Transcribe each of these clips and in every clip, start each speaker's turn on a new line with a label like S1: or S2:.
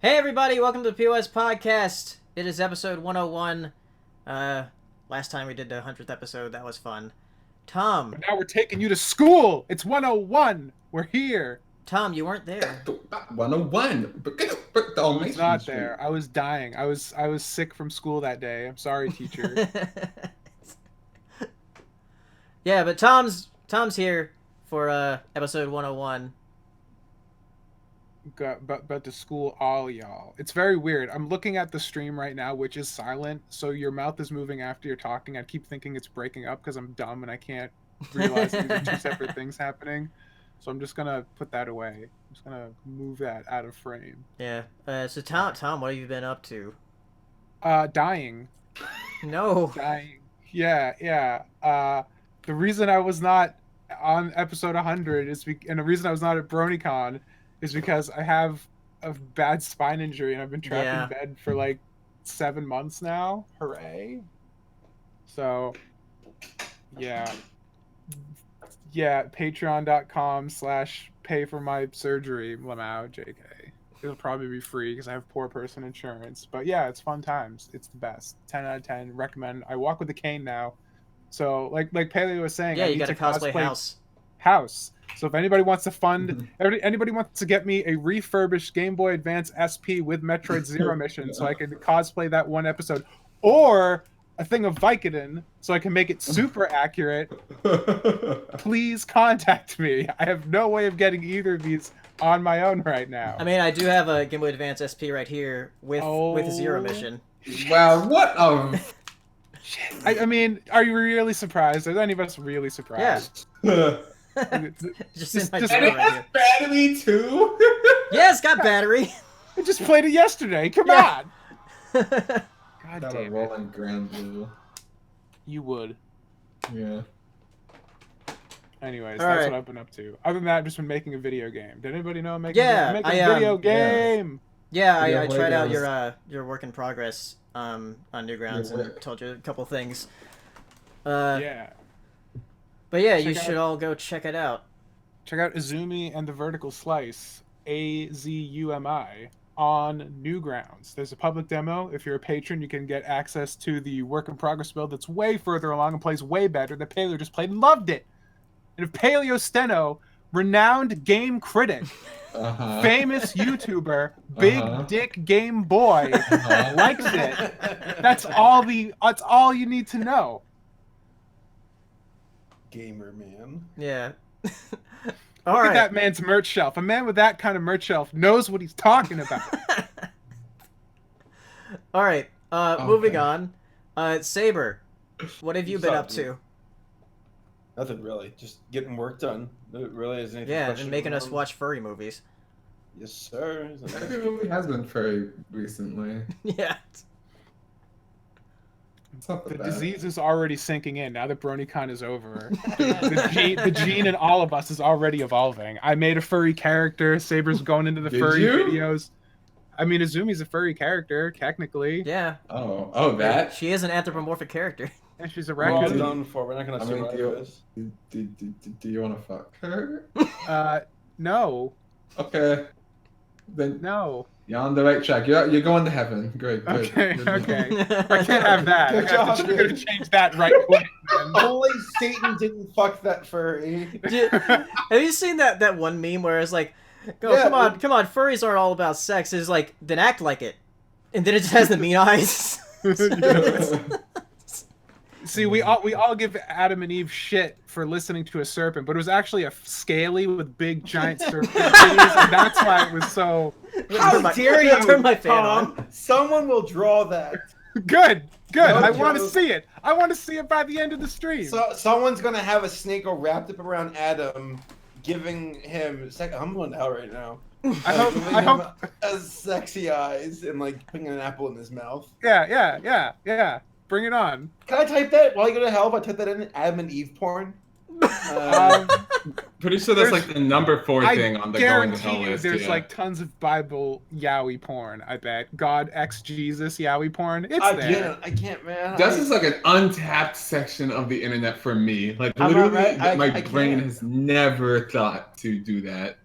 S1: Hey everybody, welcome to the POS Podcast. It is episode 101. Last time we did the 100th episode, that was fun. Tom.
S2: But now we're taking you to school. It's 101. We're here.
S1: Tom, you weren't there.
S3: 101.
S2: I was not there. I was dying. I was sick from school that day. I'm sorry, teacher.
S1: Yeah, but Tom's here for episode 101.
S2: But to school all y'all. It's very weird. I'm looking at the stream right now, which is silent, so your mouth is moving after you're talking. I keep thinking it's breaking up because I'm dumb and I can't realize these are two separate things happening. So I'm just gonna put that away. I'm just gonna move that out of frame.
S1: Yeah. So Tom, what have you been up to?
S2: Dying.
S1: No.
S2: Dying. Yeah. The reason I was not on episode 100 and the reason I was not at BronyCon is because I have a bad spine injury and I've been trapped in bed for like 7 months now. Hooray. So, yeah, patreon.com/pay for my surgery, Lamau, JK. It'll probably be free because I have poor person insurance. But yeah, it's fun times. It's the best. 10 out of 10. Recommend. I walk with a cane now. So, like Paleo was saying,
S1: yeah,
S2: I
S1: you
S2: need
S1: got a
S2: to
S1: cosplay
S2: house. So if anybody wants to fund, anybody wants to get me a refurbished Game Boy Advance SP with Metroid Zero Mission so I can cosplay that one episode, or a thing of Vicodin so I can make it super accurate, please contact me. I have no way of getting either of these on my own right now.
S1: I mean, I do have a Game Boy Advance SP right here with Zero Mission.
S3: Wow, what
S2: Shit. I mean, are you really surprised? Are any of us really surprised?
S1: Yeah. just in my
S3: and it has battery too?
S1: Yeah, it's got battery.
S2: I just played it yesterday. Come on. God
S3: damn it. Rolling Grand Blue.
S2: You would.
S3: Yeah.
S2: Anyways,
S1: All
S2: that's
S1: right.
S2: what I've been up to. Other than that, I've just been making a video game. Did anybody know I'm making,
S1: a
S2: video game?
S1: Yeah, I tried out your work in progress on Newgrounds and told you a couple things.
S2: Yeah.
S1: But yeah, you should all go check it out.
S2: Check out Izumi and the Vertical Slice, AZUMI, on Newgrounds. There's a public demo. If you're a patron, you can get access to the work in progress build that's way further along and plays way better. The Paleo just played and loved it. And if Paleo Steno, renowned game critic, famous YouTuber, big dick Game Boy, likes it, that's all you need to know.
S4: Gamer man.
S1: Yeah.
S2: Look at that man's merch shelf. A man with that kind of merch shelf knows what he's talking about.
S1: All right. Moving on. Saber, what have you been up to?
S4: Nothing really. Just getting work done. It really isn't anything.
S1: Yeah, and making us watch furry movies.
S4: Yes, sir.
S3: Every movie has been furry recently.
S1: Yeah.
S2: The disease is already sinking in now that BronyCon is over. The gene in all of us is already evolving. I made a furry character. Saber's going into the furry videos. I mean, Izumi's a furry character, technically.
S1: Yeah.
S3: Oh, that?
S1: She is an anthropomorphic character.
S2: And she's a
S4: We're all
S2: raccoon.
S4: done for. We're not gonna survive this.
S3: Do you want to fuck her?
S2: No.
S3: Okay. Then
S2: no.
S3: You're on the right track. You're going to heaven. Great.
S2: Okay. I can't have that. We're gonna change that right quick.
S4: Only Satan didn't fuck that furry.
S1: Have you seen that one meme where it's like, come on, furries aren't all about sex. It's like, then act like it, and then it just has the mean eyes.
S2: See, we all give Adam and Eve shit for listening to a serpent, but it was actually a scaly with big giant serpent titties, and that's why it was so.
S4: How dare you?
S1: Turn my fan on.
S4: Someone will draw that.
S2: Good.
S4: No
S2: I want to
S4: joke.
S2: see it. I want to see it by the end of the stream.
S4: So someone's gonna have a snake wrapped up around Adam, giving him. I'm going out right now.
S2: I hope.
S4: As sexy eyes and like putting an apple in his mouth.
S2: Yeah. Bring it on.
S4: Can I type that while you go to hell? If I type that in Adam and Eve porn.
S3: Pretty sure that's like the number 4 thing on the going to hell list.
S2: There's like tons of Bible yaoi porn. I bet God X Jesus yaoi porn. It's there.
S4: I can't, man.
S3: This is like an untapped section of the internet for me. Like literally, my brain has never thought to do that.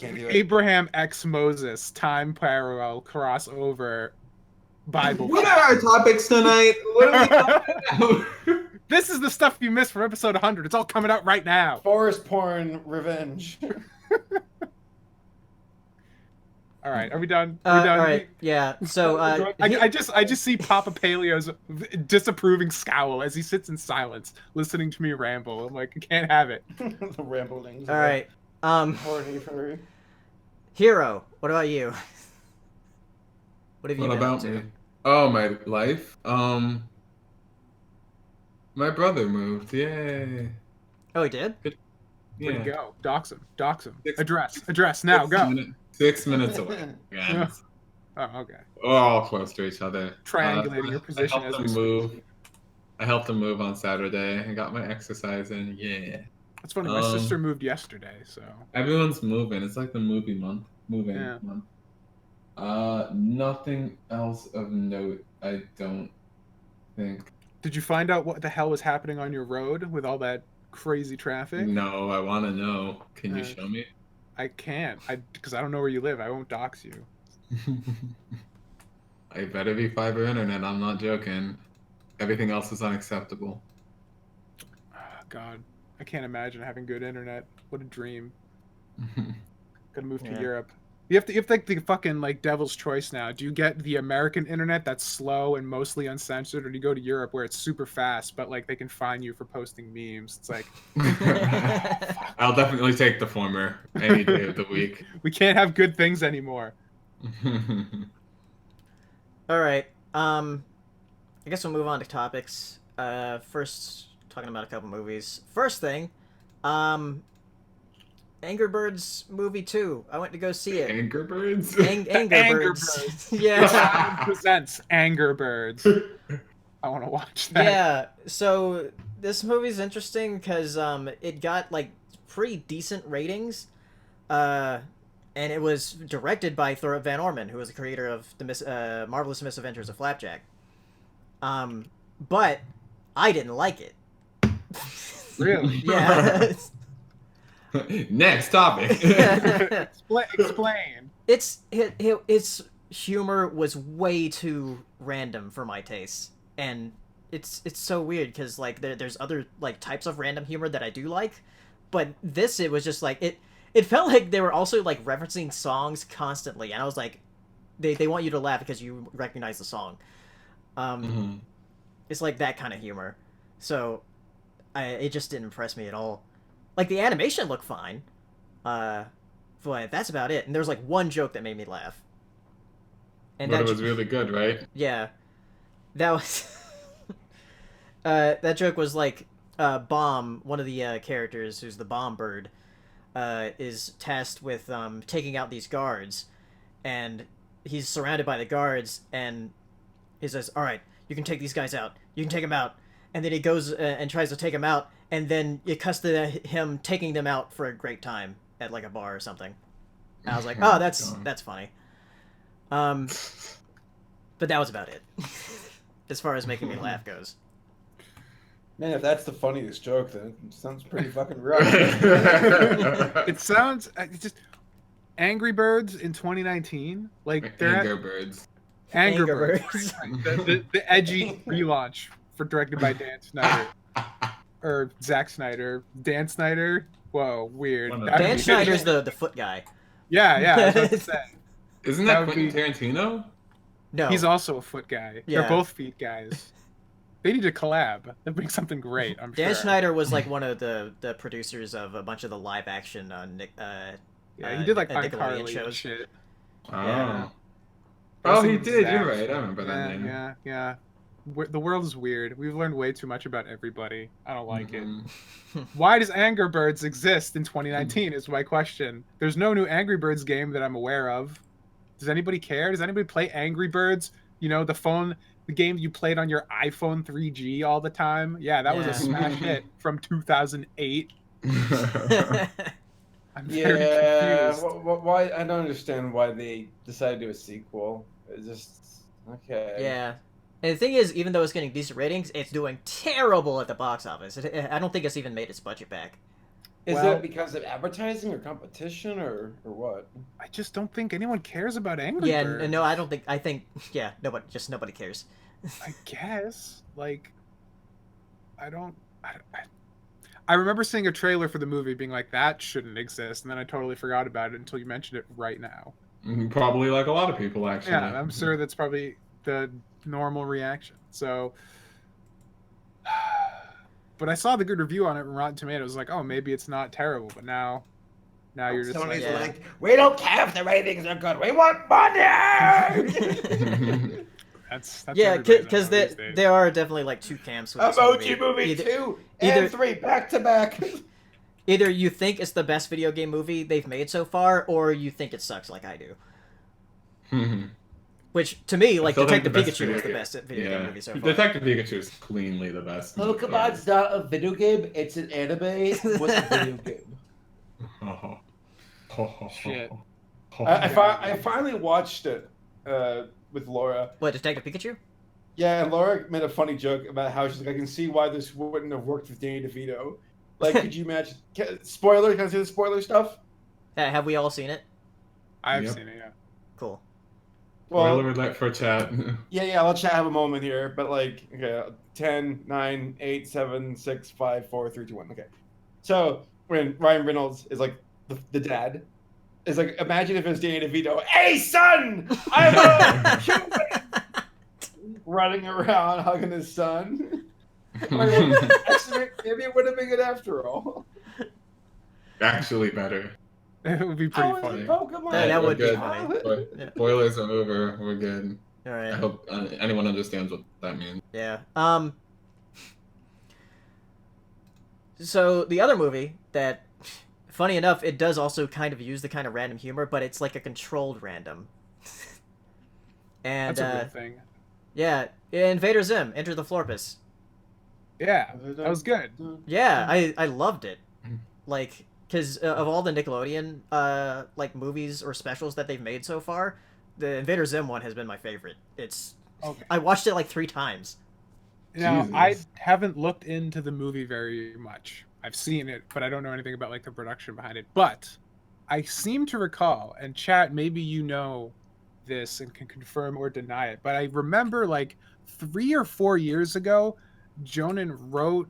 S4: Can't do it.
S2: Abraham X Moses time parallel crossover Bible.
S3: What are our topics tonight? What are we talking about?
S2: This is the stuff you missed from episode 100. It's all coming out right now.
S4: Forest porn revenge.
S2: All right, are we done? Are we done?
S1: All right, yeah. So
S2: I just see Papa Paleo's disapproving scowl as he sits in silence, listening to me ramble. I'm like, I can't have it.
S4: The ramblings.
S1: all right.
S4: Horny furry.
S1: Hero, what about you? What have you
S3: What
S1: been up
S3: about
S1: to?
S3: me? Oh, my life? My brother moved. Yay.
S1: Oh, he did?
S2: Where'd
S3: Yeah.
S2: he go? Dox him. Dox him.
S3: Six-
S2: Address now. Go.
S3: 6 minutes away. Yeah.
S2: Oh, okay.
S3: We're all close to each other.
S2: Triangulating your position
S3: I
S2: as
S3: helped
S2: we
S3: him move. I helped him move on Saturday and got my exercise in. Yeah.
S2: That's funny. My sister moved yesterday, so.
S3: Everyone's moving. It's like the movie month. Moving
S2: Yeah.
S3: month. Nothing else of note, I don't think.
S2: Did you find out what the hell was happening on your road with all that crazy traffic?
S3: No, I want to know. Can you
S2: Uh,
S3: show me?
S2: I can't. Because I don't know where you live. I won't dox you.
S3: I better be fiber internet. I'm not joking. Everything else is unacceptable.
S2: Oh, God, I can't imagine having good internet. What a dream. Gotta move to
S1: Yeah.
S2: Europe. You have like the fucking like devil's choice now. Do you get the American internet that's slow and mostly uncensored, or do you go to Europe where it's super fast, but like they can fine you for posting memes? It's like
S3: I'll definitely take the former any day of the week.
S2: we can't have good things anymore.
S1: All right. I guess we'll move on to topics. First, talking about a couple movies. First thing, Angry Birds movie 2. I went to go see it.
S3: Anger birds?
S1: Angry
S2: Anger
S1: Birds.
S2: Birds.
S1: Yeah.
S2: Presents Anger Birds. I want to watch that.
S1: Yeah. So this movie's interesting because it got like pretty decent ratings, and it was directed by Thor Van Orman, who was the creator of the Marvelous Misadventures of Flapjack. But I didn't like it.
S2: Really?
S1: Yeah.
S3: Next topic.
S2: Explain.
S1: Its humor was way too random for my taste, and it's so weird because like there's other like types of random humor that I do like, but it was just like it felt like they were also like referencing songs constantly, and I was like, they want you to laugh because you recognize the song. It's like that kind of humor, so it just didn't impress me at all. Like, the animation looked fine, but that's about it. And there was, like, one joke that made me laugh. And
S3: But it was really good, right?
S1: Yeah. That was... that joke was, like, Bomb, one of the characters, who's the bomb bird, is tasked with taking out these guards. And he's surrounded by the guards, and he says, all right, you can take these guys out. You can take them out. And then he goes and tries to take them out, and then it cuts to him taking them out for a great time at like a bar or something. And I was like, oh, that's funny. But that was about it, as far as making me laugh goes.
S4: Man, if that's the funniest joke, then it sounds pretty fucking rough.
S2: It sounds just Angry Birds in 2019. Like they're
S3: Anger birds.
S2: Anger
S1: Anger
S2: Birds. The edgy relaunch directed by Dan Snyder. Or Zack Snyder. Dan Snyder? Whoa, weird.
S1: Dan Schneider's the foot guy.
S2: Yeah, I was about to say.
S3: Isn't
S2: That
S3: that
S2: would
S3: Quentin Tarantino?
S1: No.
S2: He's also a foot guy.
S1: Yeah.
S2: They're both feet guys. They need to collab. That'd make something great, I'm
S1: Dan
S2: sure.
S1: Schneider was like one of the producers of a bunch of the live action
S2: Yeah, he did like
S1: Nickelodeon
S2: iCarly and
S1: shows.
S2: shit.
S3: Oh.
S1: Yeah.
S3: Oh, he
S2: Those
S3: did.
S2: things
S3: You're right. I remember that name.
S2: Yeah. The world is weird. We've learned way too much about everybody. I don't like it. Why does Angry Birds exist in 2019 is my question. There's no new Angry Birds game that I'm aware of. Does anybody care? Does anybody play Angry Birds? You know, the game you played on your iPhone 3G all the time? Yeah, that was a smash hit from 2008. I'm very confused.
S4: Why? I don't understand why they decided to do a sequel. It's just okay.
S1: Yeah. And the thing is, even though it's getting decent ratings, it's doing terrible at the box office. I don't think it's even made its budget back.
S4: Is
S2: Well-
S4: that because of advertising or competition or what?
S2: I just don't think anyone cares about Angry
S1: Yeah,
S2: Birds.
S1: no, I don't think. I think yeah, nobody cares.
S2: I guess like I don't. I remember seeing a trailer for the movie, being like, "That shouldn't exist," and then I totally forgot about it until you mentioned it right now.
S3: Probably like a lot of people, actually.
S2: Yeah, I'm sure that's probably the normal reaction. So, but I saw the good review on it from Rotten Tomatoes. Like, oh, maybe it's not terrible. But now you're just
S4: Sony's
S1: Yeah.
S4: like, we don't care if the ratings are good. We want money.
S2: that's
S1: Yeah,
S2: everybody's
S1: because
S2: MO these days.
S1: there are definitely like two camps with this
S4: Emoji movie
S1: Either-
S4: 2
S1: either-
S4: and 3 back to back.
S1: Either you think it's the best video game movie they've made so far, or you think it sucks like I do. Which, to me, like,
S3: still think
S1: Detective
S3: the best
S1: Pikachu
S3: video
S1: is the
S3: game-
S1: best video game movie so far.
S3: Detective Pikachu is cleanly the best.
S4: Pokemon's not a video game. It's an anime with a video game.
S2: Shit.
S4: I finally watched it with Laura.
S1: What, Detective Pikachu?
S4: Yeah, and Laura made a funny joke about how she's like, I can see why this wouldn't have worked with Danny DeVito. Like, could you imagine? Spoiler? Can I say the spoiler stuff?
S1: Have we all seen it?
S2: I've
S3: Yep.
S2: seen it. Yeah.
S1: Cool.
S4: Well,
S3: Spoiler alert for chat.
S4: yeah, let chat have a moment here. But like, okay, 10, 9, 8, 7, 6, 5, 4, 3, 2, 1. Okay. So when Ryan Reynolds is like the dad, is like, imagine if it's Danny DeVito. Hey, son, I'm a human. Running around hugging his son. Actually, maybe it would have been good after all.
S3: Actually better.
S2: It would be pretty
S4: I was
S2: funny.
S4: a Pokemon.
S1: Yeah, that would be
S3: Good.
S1: funny. Yeah.
S3: Spoilers are over. We're good.
S1: All
S3: I
S1: right.
S3: hope anyone understands what that means.
S1: Yeah. So the other movie that, funny enough, it does also kind of use the kind of random humor, but it's like a controlled random. And
S2: That's a real thing.
S1: yeah, Invader Zim, Enter the Florpus.
S2: Yeah, that was good.
S1: Yeah, I loved it. Like, because of all the Nickelodeon like movies or specials that they've made so far, the Invader Zim one has been my favorite. It's
S2: Okay.
S1: I watched it like 3 times.
S2: Now,
S3: Jesus.
S2: I haven't looked into the movie very much. I've seen it, but I don't know anything about like the production behind it. But I seem to recall, and chat, maybe you know this and can confirm or deny it, but I remember like 3 or 4 years ago, Jonan wrote,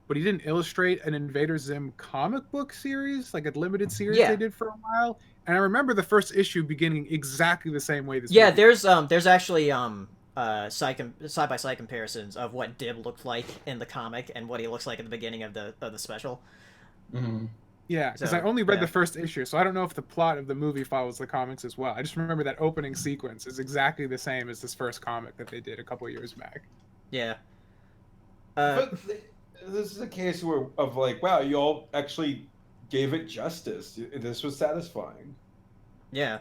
S2: but he didn't illustrate, an Invader Zim comic book series, like a limited series
S1: Yeah.
S2: they did for a while. And I remember the first issue beginning exactly the same way this
S1: Yeah,
S2: movie
S1: there's actually side by side comparisons of what Dib looked like in the comic and what he looks like at the beginning of the special.
S2: Yeah, because I
S1: So,
S2: only read
S1: yeah.
S2: the first issue, so I don't know if the plot of the movie follows the comics as well. I just remember that opening sequence is exactly the same as this first comic that they did a couple of years back.
S1: Yeah.
S4: But this is a case where of like, wow, you all actually gave it justice. This was satisfying.
S1: Yeah.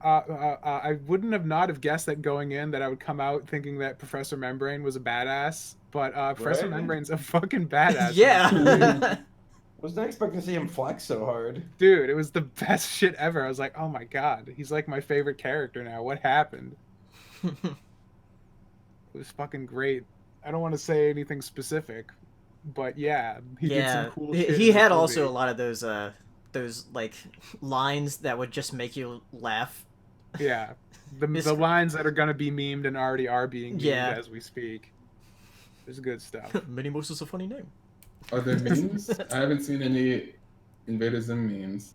S2: I wouldn't have not have guessed that going in, that I would come out thinking that Professor Membrane was a badass, but Professor
S4: Right.
S2: Membrane's a fucking badass.
S1: Yeah.
S4: Wasn't expecting to see him flex so hard.
S2: Dude, it was the best shit ever. I was like, oh my god, he's like my favorite character now. What happened? It was fucking great. I don't want to say anything specific, but yeah, he did
S1: Yeah.
S2: some cool
S1: He
S2: shit.
S1: he
S2: in this
S1: had also a
S2: movie.
S1: lot of those like lines that would just make you laugh.
S2: Yeah, the
S1: It's-
S2: lines that are gonna be memed and already are being memed
S1: Yeah.
S2: as we speak. It's good stuff.
S1: Minimouse is a funny name.
S3: Are there memes? I haven't seen any Invader Zim memes.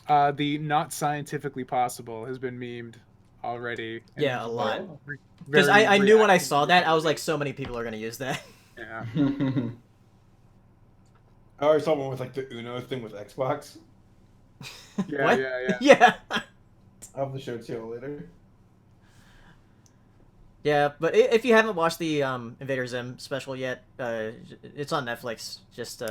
S2: The not scientifically possible has been memed already. and
S1: Yeah, a lot.
S2: very
S1: Because I knew when I saw
S2: reactively.
S1: that, I was like, so many people are gonna use that.
S2: Yeah.
S4: Or someone with like the Uno thing with Xbox.
S2: Yeah,
S1: What?
S2: yeah.
S1: Yeah.
S4: I'll have to show it to you later.
S1: Yeah, but if you haven't watched the Invader Zim special yet, it's on Netflix. Just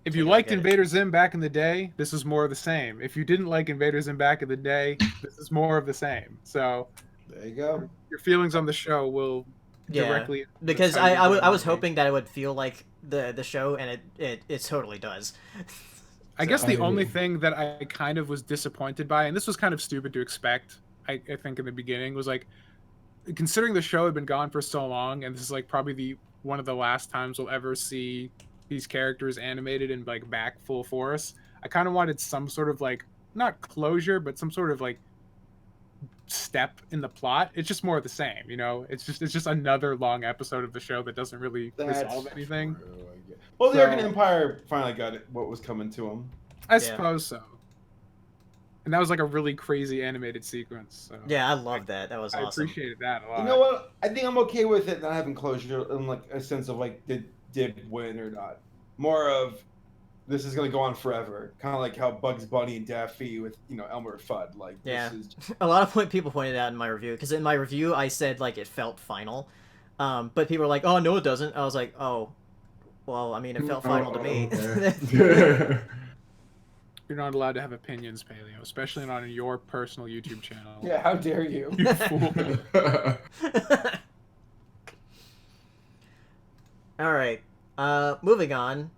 S2: If you
S1: Yeah,
S2: liked
S1: get it.
S2: Invader Zim back in the day, this is more of the same. If you didn't like Invader Zim back in the day, this is more of the same. So
S4: There you go.
S2: your feelings on the show will
S1: yeah,
S2: directly
S1: because
S2: that's how you
S1: I was
S2: feel.
S1: hoping that it would feel like the show, and it totally does.
S2: I guess the
S3: I-
S2: only thing that I kind of was disappointed by, and this was kind of stupid to expect, I think in the beginning, was like, considering the show had been gone for so long, and this is like probably one of the last times we'll ever see these characters animated and like back full force. I kind of wanted some sort of like not closure, but some sort of like step in the plot. It's just more of the same, you know. It's just another long episode of the show that doesn't really resolve anything.
S4: True, I guess. Well, the Arkan Empire finally got it. What was coming to them?
S2: I suppose so. And that was like a really crazy animated sequence. So
S1: Yeah, I love that. That was awesome.
S2: I appreciated that a lot.
S4: You know what? I think I'm okay with it not having closure in like a sense of like did win or not. More of this is gonna go on forever, kind of like how Bugs Bunny and Daffy with Elmer Fudd. Like
S1: Yeah,
S4: this is...
S1: a lot of people pointed out in my review, because in my review I said like it felt final, but people were like, "Oh no, it doesn't." I was like, "Oh, well, I mean, it felt final to me."
S3: Okay.
S2: You're not allowed to have opinions, Paleo, especially not on your personal YouTube channel.
S4: Yeah, how dare you?
S2: You fool.
S1: All right, moving on.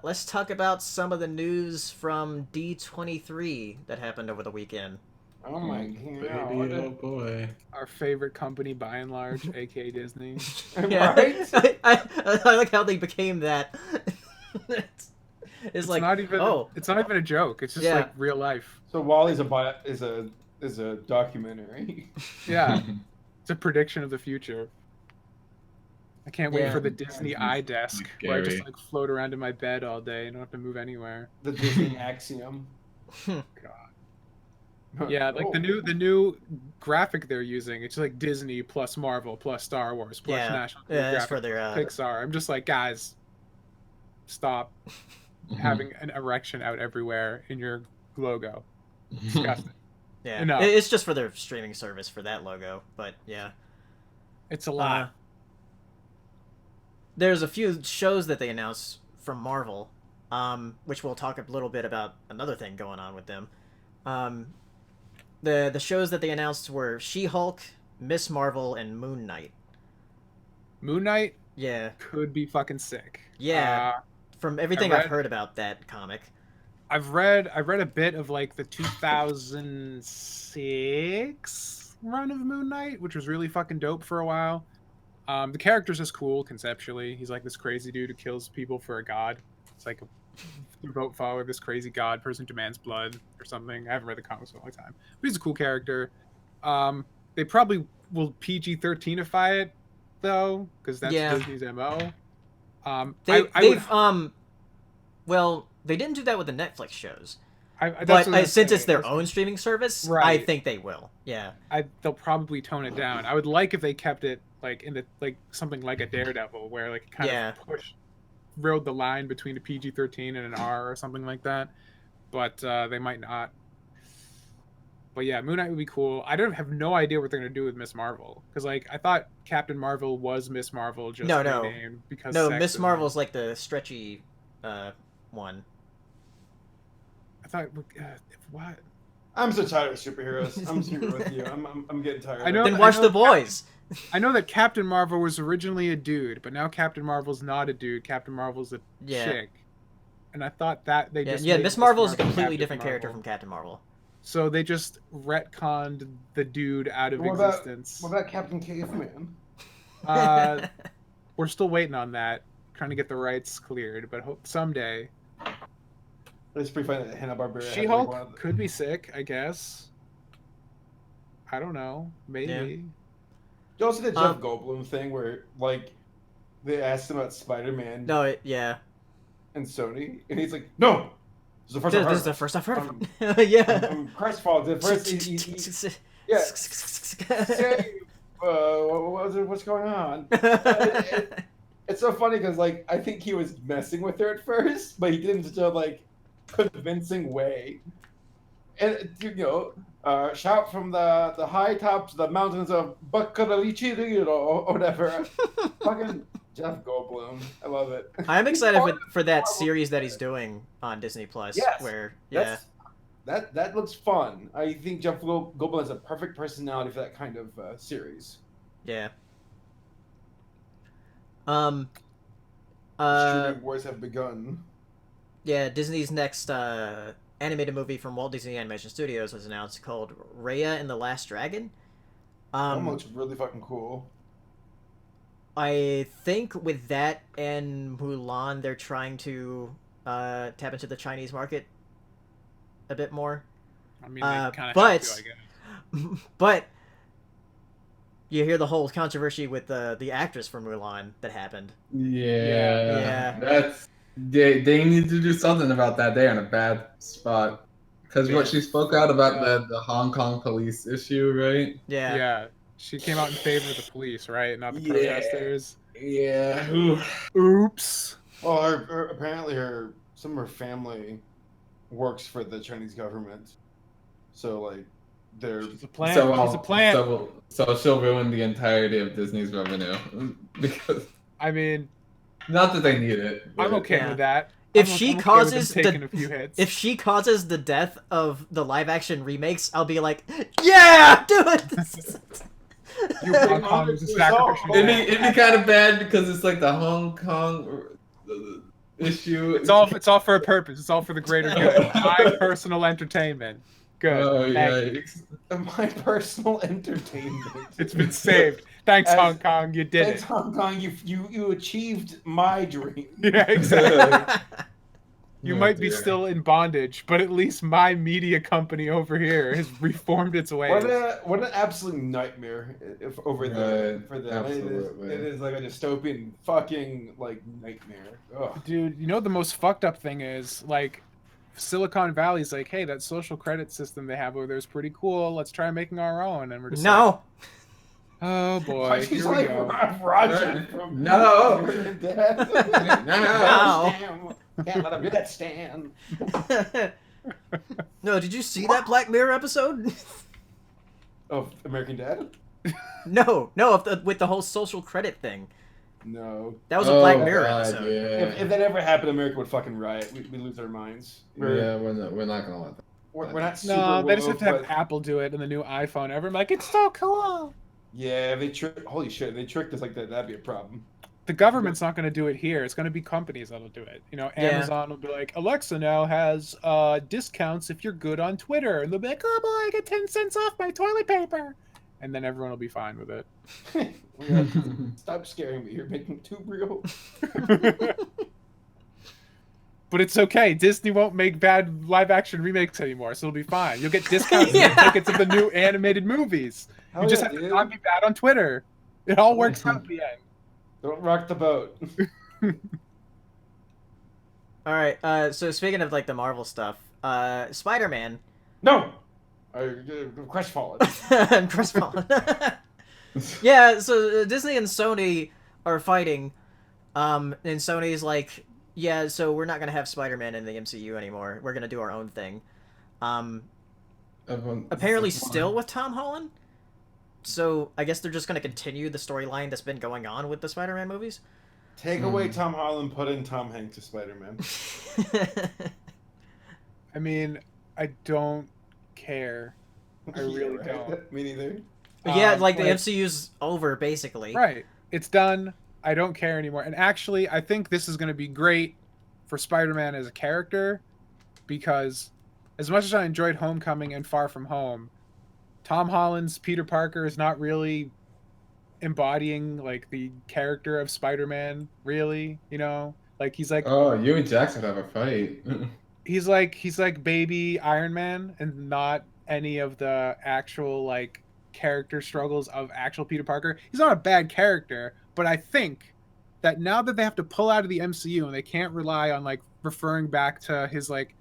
S1: Let's talk about some of the news from D23 that happened over the weekend.
S4: Oh my
S3: Baby,
S4: god!
S3: oh boy.
S2: Our favorite company, by and large, aka Disney.
S1: Yeah.
S4: Right?
S1: I like how they became that. It's like,
S2: not even.
S1: oh,
S2: It's not even a joke. It's just like real life.
S4: So Wally's is a documentary.
S2: Yeah, it's a prediction of the future. I can't wait
S1: Yeah.
S2: for the Disney iDesk, where I just
S3: Scary.
S2: like float around in my bed all day and don't have to move anywhere.
S4: The Disney Axiom.
S2: God. Yeah, like the new graphic they're using. It's like Disney plus Marvel plus Star Wars plus National
S1: yeah, that's
S2: Geographic
S1: for their
S2: Pixar. I'm just like, guys, stop having an erection out everywhere in your logo. Disgusting.
S1: yeah.
S2: Enough.
S1: It's just for their streaming service for that logo, but yeah.
S2: It's a lot.
S1: There's a few shows that they announced from Marvel, which we'll talk a little bit about another thing going on with them. The shows that they announced were She-Hulk, Miss Marvel, and Moon Knight.
S2: Moon Knight
S1: Yeah.
S2: could be fucking sick.
S1: Yeah. From everything I've heard about that comic.
S2: I've read a bit of like the 2006 run of Moon Knight, which was really fucking dope for a while. The character's just cool conceptually. He's like this crazy dude who kills people for a god. It's like you vote for this crazy god person demands blood or something. I haven't read the comics in a long time, but he's a cool character. They probably will PG-13ify it though, because that's Disney's MO.
S1: Well, they didn't do that with the Netflix shows.
S2: But
S1: since it's their own streaming service,
S2: right.
S1: I think they will. Yeah.
S2: They'll probably tone it down. I would like if they kept it like in the like something like a Daredevil, where like kind of rode the line between a PG-13 and an R or something like that. But they might not. But yeah, Moon Knight would be cool. I have no idea what they're gonna do with Miss Marvel, because like I thought Captain Marvel was Miss Marvel, just renamed because
S1: Miss Marvel's like the stretchy one.
S2: I thought what?
S4: I'm so tired of superheroes. I'm super with you. I'm getting tired.
S2: I know.
S1: Then watch The Boys.
S2: I know that Captain Marvel was originally a dude, but now Captain Marvel's not a dude. Captain Marvel's a chick. And I thought that they just
S1: Miss Marvel is a completely different character from Captain Marvel.
S2: So they just retconned the dude out of existence.
S4: What about Captain Caveman?
S2: We're still waiting on that, trying to get the rights cleared, but hope someday.
S4: It's pretty funny that Hanna-Barbera.
S2: She-Hulk could be sick, I guess. I don't know. Maybe.
S4: Yeah. You also did Jeff Goldblum thing where like they asked him about Spider-Man.
S1: No,
S4: and Sony, and he's like, "No, this is
S1: the first I've heard of him." Yeah.
S4: I'm crestfallen. First, yeah. Say, what's going on? It's so funny because like I think he was messing with her at first, but he did it in such a like convincing way. And shout from the high tops of the mountains of Baccaralici, or whatever. Fucking Jeff Goldblum, I love it.
S1: I'm excited for that series that he's doing on Disney Plus.
S4: Yes,
S1: where
S4: that looks fun. I think Jeff Goldblum has a perfect personality for that kind of series.
S1: Yeah.
S4: Streaming wars have begun.
S1: Yeah, Disney's next animated movie from Walt Disney Animation Studios was announced, called Raya and the Last Dragon.
S4: That looks really fucking cool.
S1: I think with that and Mulan, they're trying to tap into the Chinese market a bit more.
S2: I mean, they kind of have
S1: but
S2: to, I guess.
S1: but you hear the whole controversy with the actress for Mulan that happened.
S3: Yeah. That's they need to do something about that. They're in a bad spot. Because what she spoke out about the Hong Kong police issue, right?
S1: Yeah.
S2: Yeah. She came out in favor of the police, right? Not the protesters.
S3: Yeah.
S2: Oops.
S4: Well, apparently some of her family works for the Chinese government. So like they're
S2: She's a plant.
S3: So,
S2: She's a plant.
S3: So she'll ruin the entirety of Disney's revenue. Because
S2: I mean,
S3: not that they need it.
S2: I'm okay with that.
S1: If
S2: I'm
S1: she
S2: okay with
S1: causes
S2: them taking a few hits.
S1: If she causes the death of the live action remakes, I'll be like, yeah, do it.
S2: Hong Kong is a sacrificial lamb.
S3: It'd be kind of bad because it's like the Hong Kong issue.
S2: It's all for a purpose. It's all for the greater good. My personal entertainment. Good.
S3: Oh,
S2: Thanks.
S4: My personal entertainment.
S2: It's been saved. Thanks, Hong Kong. You did
S4: Thanks,
S2: it.
S4: Hong Kong. You achieved my dream.
S2: Yeah, exactly. You
S3: Oh,
S2: might be
S3: dear.
S2: still in bondage, but at least my media company over here has reformed its ways.
S4: What an absolute nightmare over there for them.
S3: Absolutely.
S4: It is like a dystopian fucking like nightmare. Ugh.
S2: Dude, you know what the most fucked up thing is? Like, Silicon Valley's like, hey, that social credit system they have over there is pretty cool. Let's try making our own. And we're just like,
S1: No.
S2: oh boy,
S4: He's
S2: here we
S4: like
S2: go.
S4: Roger from
S3: No.
S4: No. Can't let him do that, Stan.
S1: No, did you see that Black Mirror episode?
S4: Oh, American Dad?
S1: No, with the whole social credit thing.
S4: No.
S1: That was a Black
S3: Oh,
S1: Mirror
S3: God,
S1: episode.
S3: Yeah.
S4: If that ever happened, America would fucking riot. We lose our minds.
S3: Yeah, we're not gonna let that.
S4: We're not super
S2: No, they just have
S4: woke,
S2: to have
S4: but-
S2: Apple do it in the new iPhone. Everyone's like, it's so cool.
S4: Yeah, holy shit, they tricked us like that. That'd be a problem.
S2: The government's not going to do it here. It's going to be companies that'll do it. You know, Amazon will be like, Alexa now has discounts if you're good on Twitter. And they'll be like, oh boy, I get 10 cents off my toilet paper. And then everyone will be fine with it.
S4: Stop scaring me. You're making it too real.
S2: But it's okay. Disney won't make bad live-action remakes anymore, so it'll be fine. You'll get discounts and tickets of the new animated movies.
S4: Hell
S2: You just
S4: yeah,
S2: have to
S4: dude.
S2: not be bad on Twitter. It all works out at the end.
S4: Don't rock the boat.
S1: All right. So speaking of like the Marvel stuff, Spider-Man.
S4: No! I'm crestfallen.
S1: I'm crestfallen. Yeah. So Disney and Sony are fighting, and Sony's like, yeah, so we're not gonna have Spider-Man in the MCU anymore. We're gonna do our own thing. Apparently still with Tom Holland. So I guess they're just gonna continue the storyline that's been going on with the Spider-Man movies.
S4: Take away Tom Holland, put in Tom Hanks as Spider-Man.
S2: I mean, I don't care. I really don't.
S4: Me neither.
S1: Yeah, like the
S2: like-
S1: MCU's over basically.
S2: Right. It's done. I don't care anymore. And actually, I think this is going to be great for Spider-Man as a character because as much as I enjoyed Homecoming and Far From Home, Tom Holland's Peter Parker is not really embodying like the character of Spider-Man, really, you know? Like he's like
S3: Oh, you and Jackson have a fight.
S2: he's like baby Iron Man and not any of the actual like character struggles of actual Peter Parker. He's not a bad character, but I think that now that they have to pull out of the MCU and they can't rely on like referring back to his like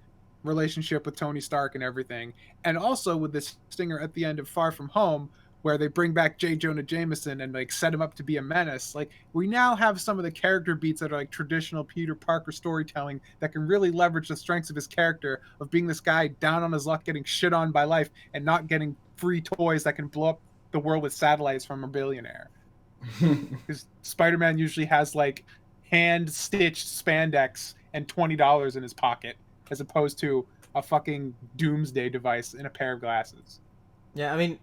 S2: relationship with Tony Stark and everything, and also with this stinger at the end of Far From Home where they bring back J. Jonah Jameson and like set him up to be a menace, like we now have some of the character beats that are like traditional Peter Parker storytelling that can really leverage the strengths of his character of being this guy down on his luck, getting shit on by life and not getting free toys that can blow up the world with satellites from a billionaire. Because Spider-Man usually has like hand-stitched spandex and $20 in his pocket, as opposed to a fucking doomsday device in a pair of glasses.
S1: Yeah, I mean,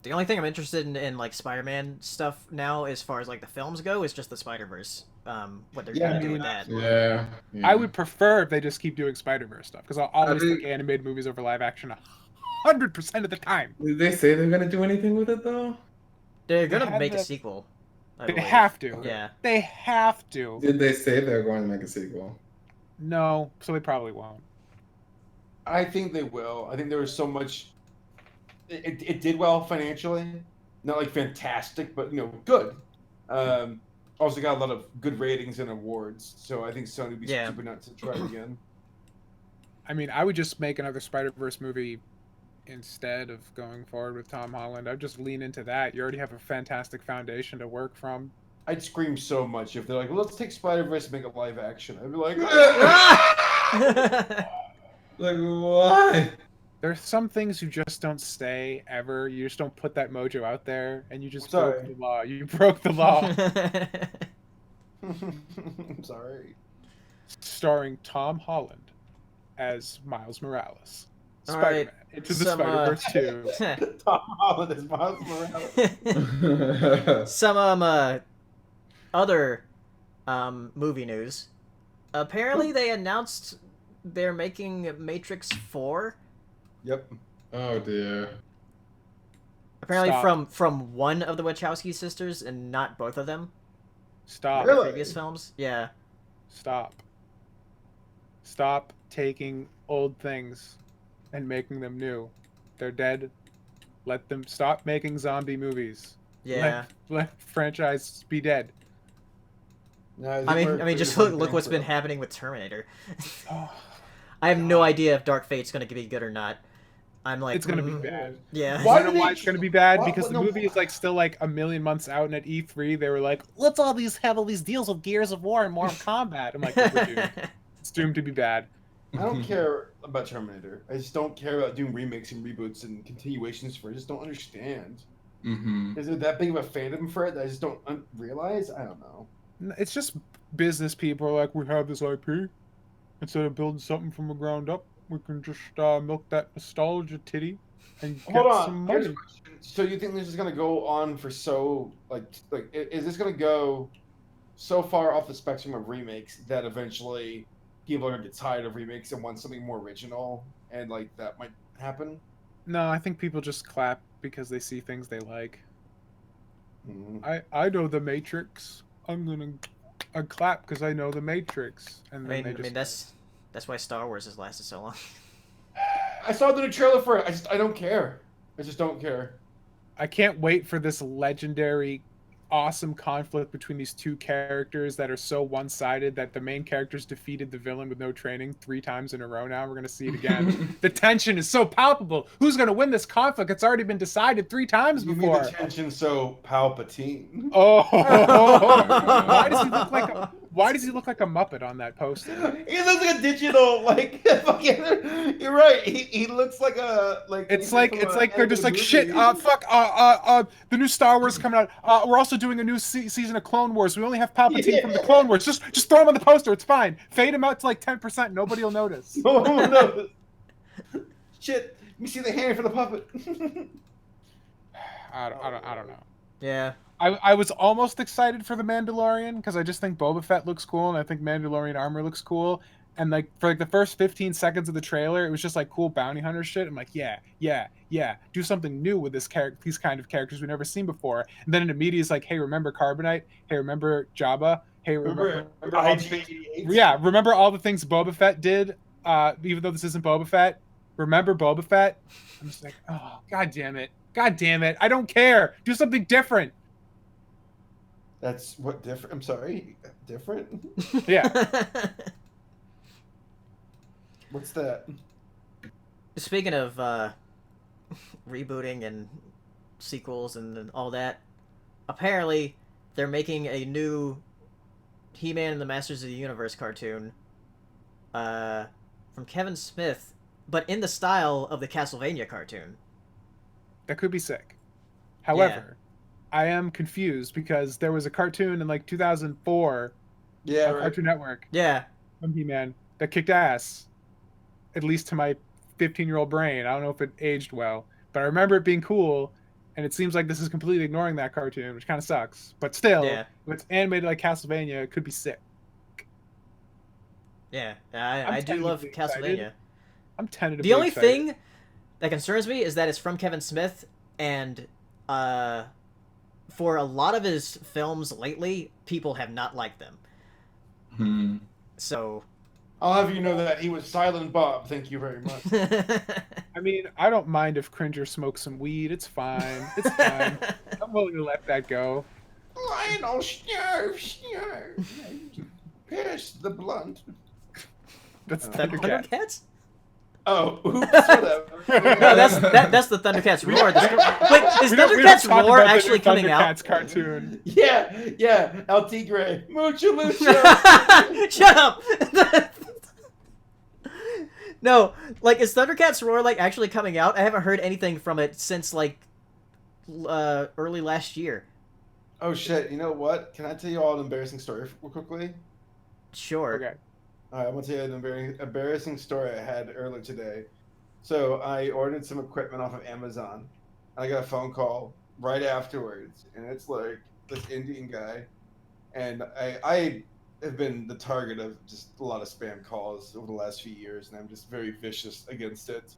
S1: the only thing I'm interested in like Spider-Man stuff now, as far as like the films go, is just the Spider-Verse. What they're gonna do with that.
S3: Yeah.
S2: I would prefer if they just keep doing Spider-Verse stuff, because I'll always think animated movies over live action 100% of the time.
S3: Did they say they're gonna do anything with it though?
S1: They're gonna
S2: had
S1: make a
S2: the-
S1: sequel. I
S2: They
S1: believe.
S2: have to.
S1: Yeah.
S2: They have to.
S3: Did they say they're going to make a sequel?
S2: No, so they probably won't.
S4: I think they will. I think there was so much. It did well financially, not like fantastic, but good. Also got a lot of good ratings and awards, so I think Sony would be super nuts to try it again.
S2: I mean, I would just make another Spider-Verse movie instead of going forward with Tom Holland. I'd just lean into that. You already have a fantastic foundation to work from.
S4: I'd scream so much if they're like, well, let's take Spider-Verse and make a live action. I'd be like,
S3: like, why?
S2: There's some things you just don't stay ever. You just don't put that mojo out there, and you just
S4: Sorry.
S2: broke the law. You broke the law.
S4: I'm sorry.
S2: Starring Tom Holland as Miles Morales.
S1: All
S2: Spider-Man.
S1: right.
S2: Into the Spider-Verse 2.
S4: Tom Holland is Miles Morales.
S1: Some other movie news. Apparently, they announced they're making Matrix 4.
S4: Yep.
S3: Oh dear.
S1: Apparently
S2: Stop.
S1: from one of the Wachowski sisters and not both of them.
S2: Stop.
S1: The previous films. Yeah.
S2: Stop. Stop taking old things and making them new. They're dead. Let them stop making zombie movies.
S1: Yeah.
S2: Let franchise be dead.
S4: No,
S1: I mean, just look what's been happening with Terminator. I have no idea if Dark Fate's gonna be good or not. I'm like,
S2: It's gonna be bad.
S1: Yeah.
S2: Why know why it's gonna be bad?
S4: Why-
S2: Because the
S4: no,
S2: movie is like still like a million months out, and at E3 they were like, "Let's have all these deals with Gears of War and Mortal Kombat." I'm like, we're doomed. It's doomed to be bad.
S4: I don't care about Terminator. I just don't care about doing remakes and reboots and continuations for it. I just don't understand.
S3: Mm-hmm.
S4: Is there that big of a fandom for it that I just don't realize? I don't know.
S2: It's just business people are like, we have this IP. Instead of building something from the ground up, we can just milk that nostalgia titty and get
S4: Hold on.
S2: some
S4: Here's
S2: money.
S4: a question. So you think this is gonna go on for is this gonna go so far off the spectrum of remakes that eventually people are gonna get tired of remakes and want something more original, and like that might happen?
S2: No, I think people just clap because they see things they like.
S4: Mm.
S2: I know the Matrix. I clap because I know the Matrix. And
S1: I
S2: then
S1: mean that's why Star Wars has lasted so long.
S4: I saw the new trailer for it. I don't care. I just don't care.
S2: I can't wait for this legendary, awesome conflict between these two characters that are so one-sided that the main characters defeated the villain with no training 3 times in a row now. We're going to see it again. The tension is so palpable. Who's going to win this conflict? It's already been decided 3 times
S4: You
S2: before.
S4: mean the tension so Palpatine?
S2: Oh, why does he look like a Muppet on that poster?
S4: He looks like a digital, like fucking. You're right. He looks like a like.
S2: It's like they're just like shit. The new Star Wars coming out. We're also doing a new season of Clone Wars. We only have Palpatine from the Clone Wars. Just throw him on the poster. It's fine. Fade him out to like 10%. Nobody will notice.
S4: No one knows. Shit. Let me see the hand for the puppet.
S2: I don't know.
S1: Yeah.
S2: I was almost excited for the Mandalorian because I just think Boba Fett looks cool and I think Mandalorian armor looks cool. And like for like the first 15 seconds of the trailer, it was just like cool bounty hunter shit. I'm like, yeah, do something new with these kind of characters we've never seen before. And then it immediately is like, hey, remember Carbonite? Hey, remember Jabba? Hey, remember all remember all the things Boba Fett did? Even though this isn't Boba Fett, remember Boba Fett? I'm just like, oh, god damn it, I don't care. Do something different.
S4: That's what different. I'm sorry, different.
S2: Yeah.
S4: What's that?
S1: Speaking of rebooting and sequels and all that, apparently they're making a new He-Man and the Masters of the Universe cartoon from Kevin Smith, but in the style of the Castlevania cartoon.
S2: That could be sick. However, I am confused because there was a cartoon in like 2004
S4: Yeah,
S2: on Cartoon Network
S1: Yeah.
S2: from He-Man that kicked ass. At least to my 15-year-old brain. I don't know if it aged well, but I remember it being cool, and it seems like this is completely ignoring that cartoon, which kind of sucks. But still, if it's animated like Castlevania, it could be sick.
S1: Yeah, I do love
S2: tentatively
S1: Castlevania.
S2: excited. I'm tentatively
S1: The only
S2: excited.
S1: thing that concerns me is that it's from Kevin Smith, and for a lot of his films lately, people have not liked them. So
S4: I'll have you know that he was Silent Bob. Thank you very much.
S2: I mean, I don't mind if Cringer smokes some weed. It's fine. It's fine. I'm willing to let that go.
S4: Lionel, snarf. Pass the blunt.
S2: That's
S1: Thundercats?
S2: Thundercats.
S4: Oh, oops, whatever.
S1: No, that's the Thundercats roar. Wait, is Thundercats roar actually coming
S2: Thundercats
S1: out?
S2: cartoon.
S4: Yeah, El Tigre. Mucho, mucho.
S1: Shut up! No, like, is Thundercats roar, like, actually coming out? I haven't heard anything from it since, like, early last year.
S4: Oh shit! You know what? Can I tell you all an embarrassing story real quickly?
S1: Sure.
S2: Okay.
S4: All right, I'm gonna tell you an embarrassing story I had earlier today. So I ordered some equipment off of Amazon, and I got a phone call right afterwards, and it's like this Indian guy, and I have been the target of just a lot of spam calls over the last few years, and I'm just very vicious against it.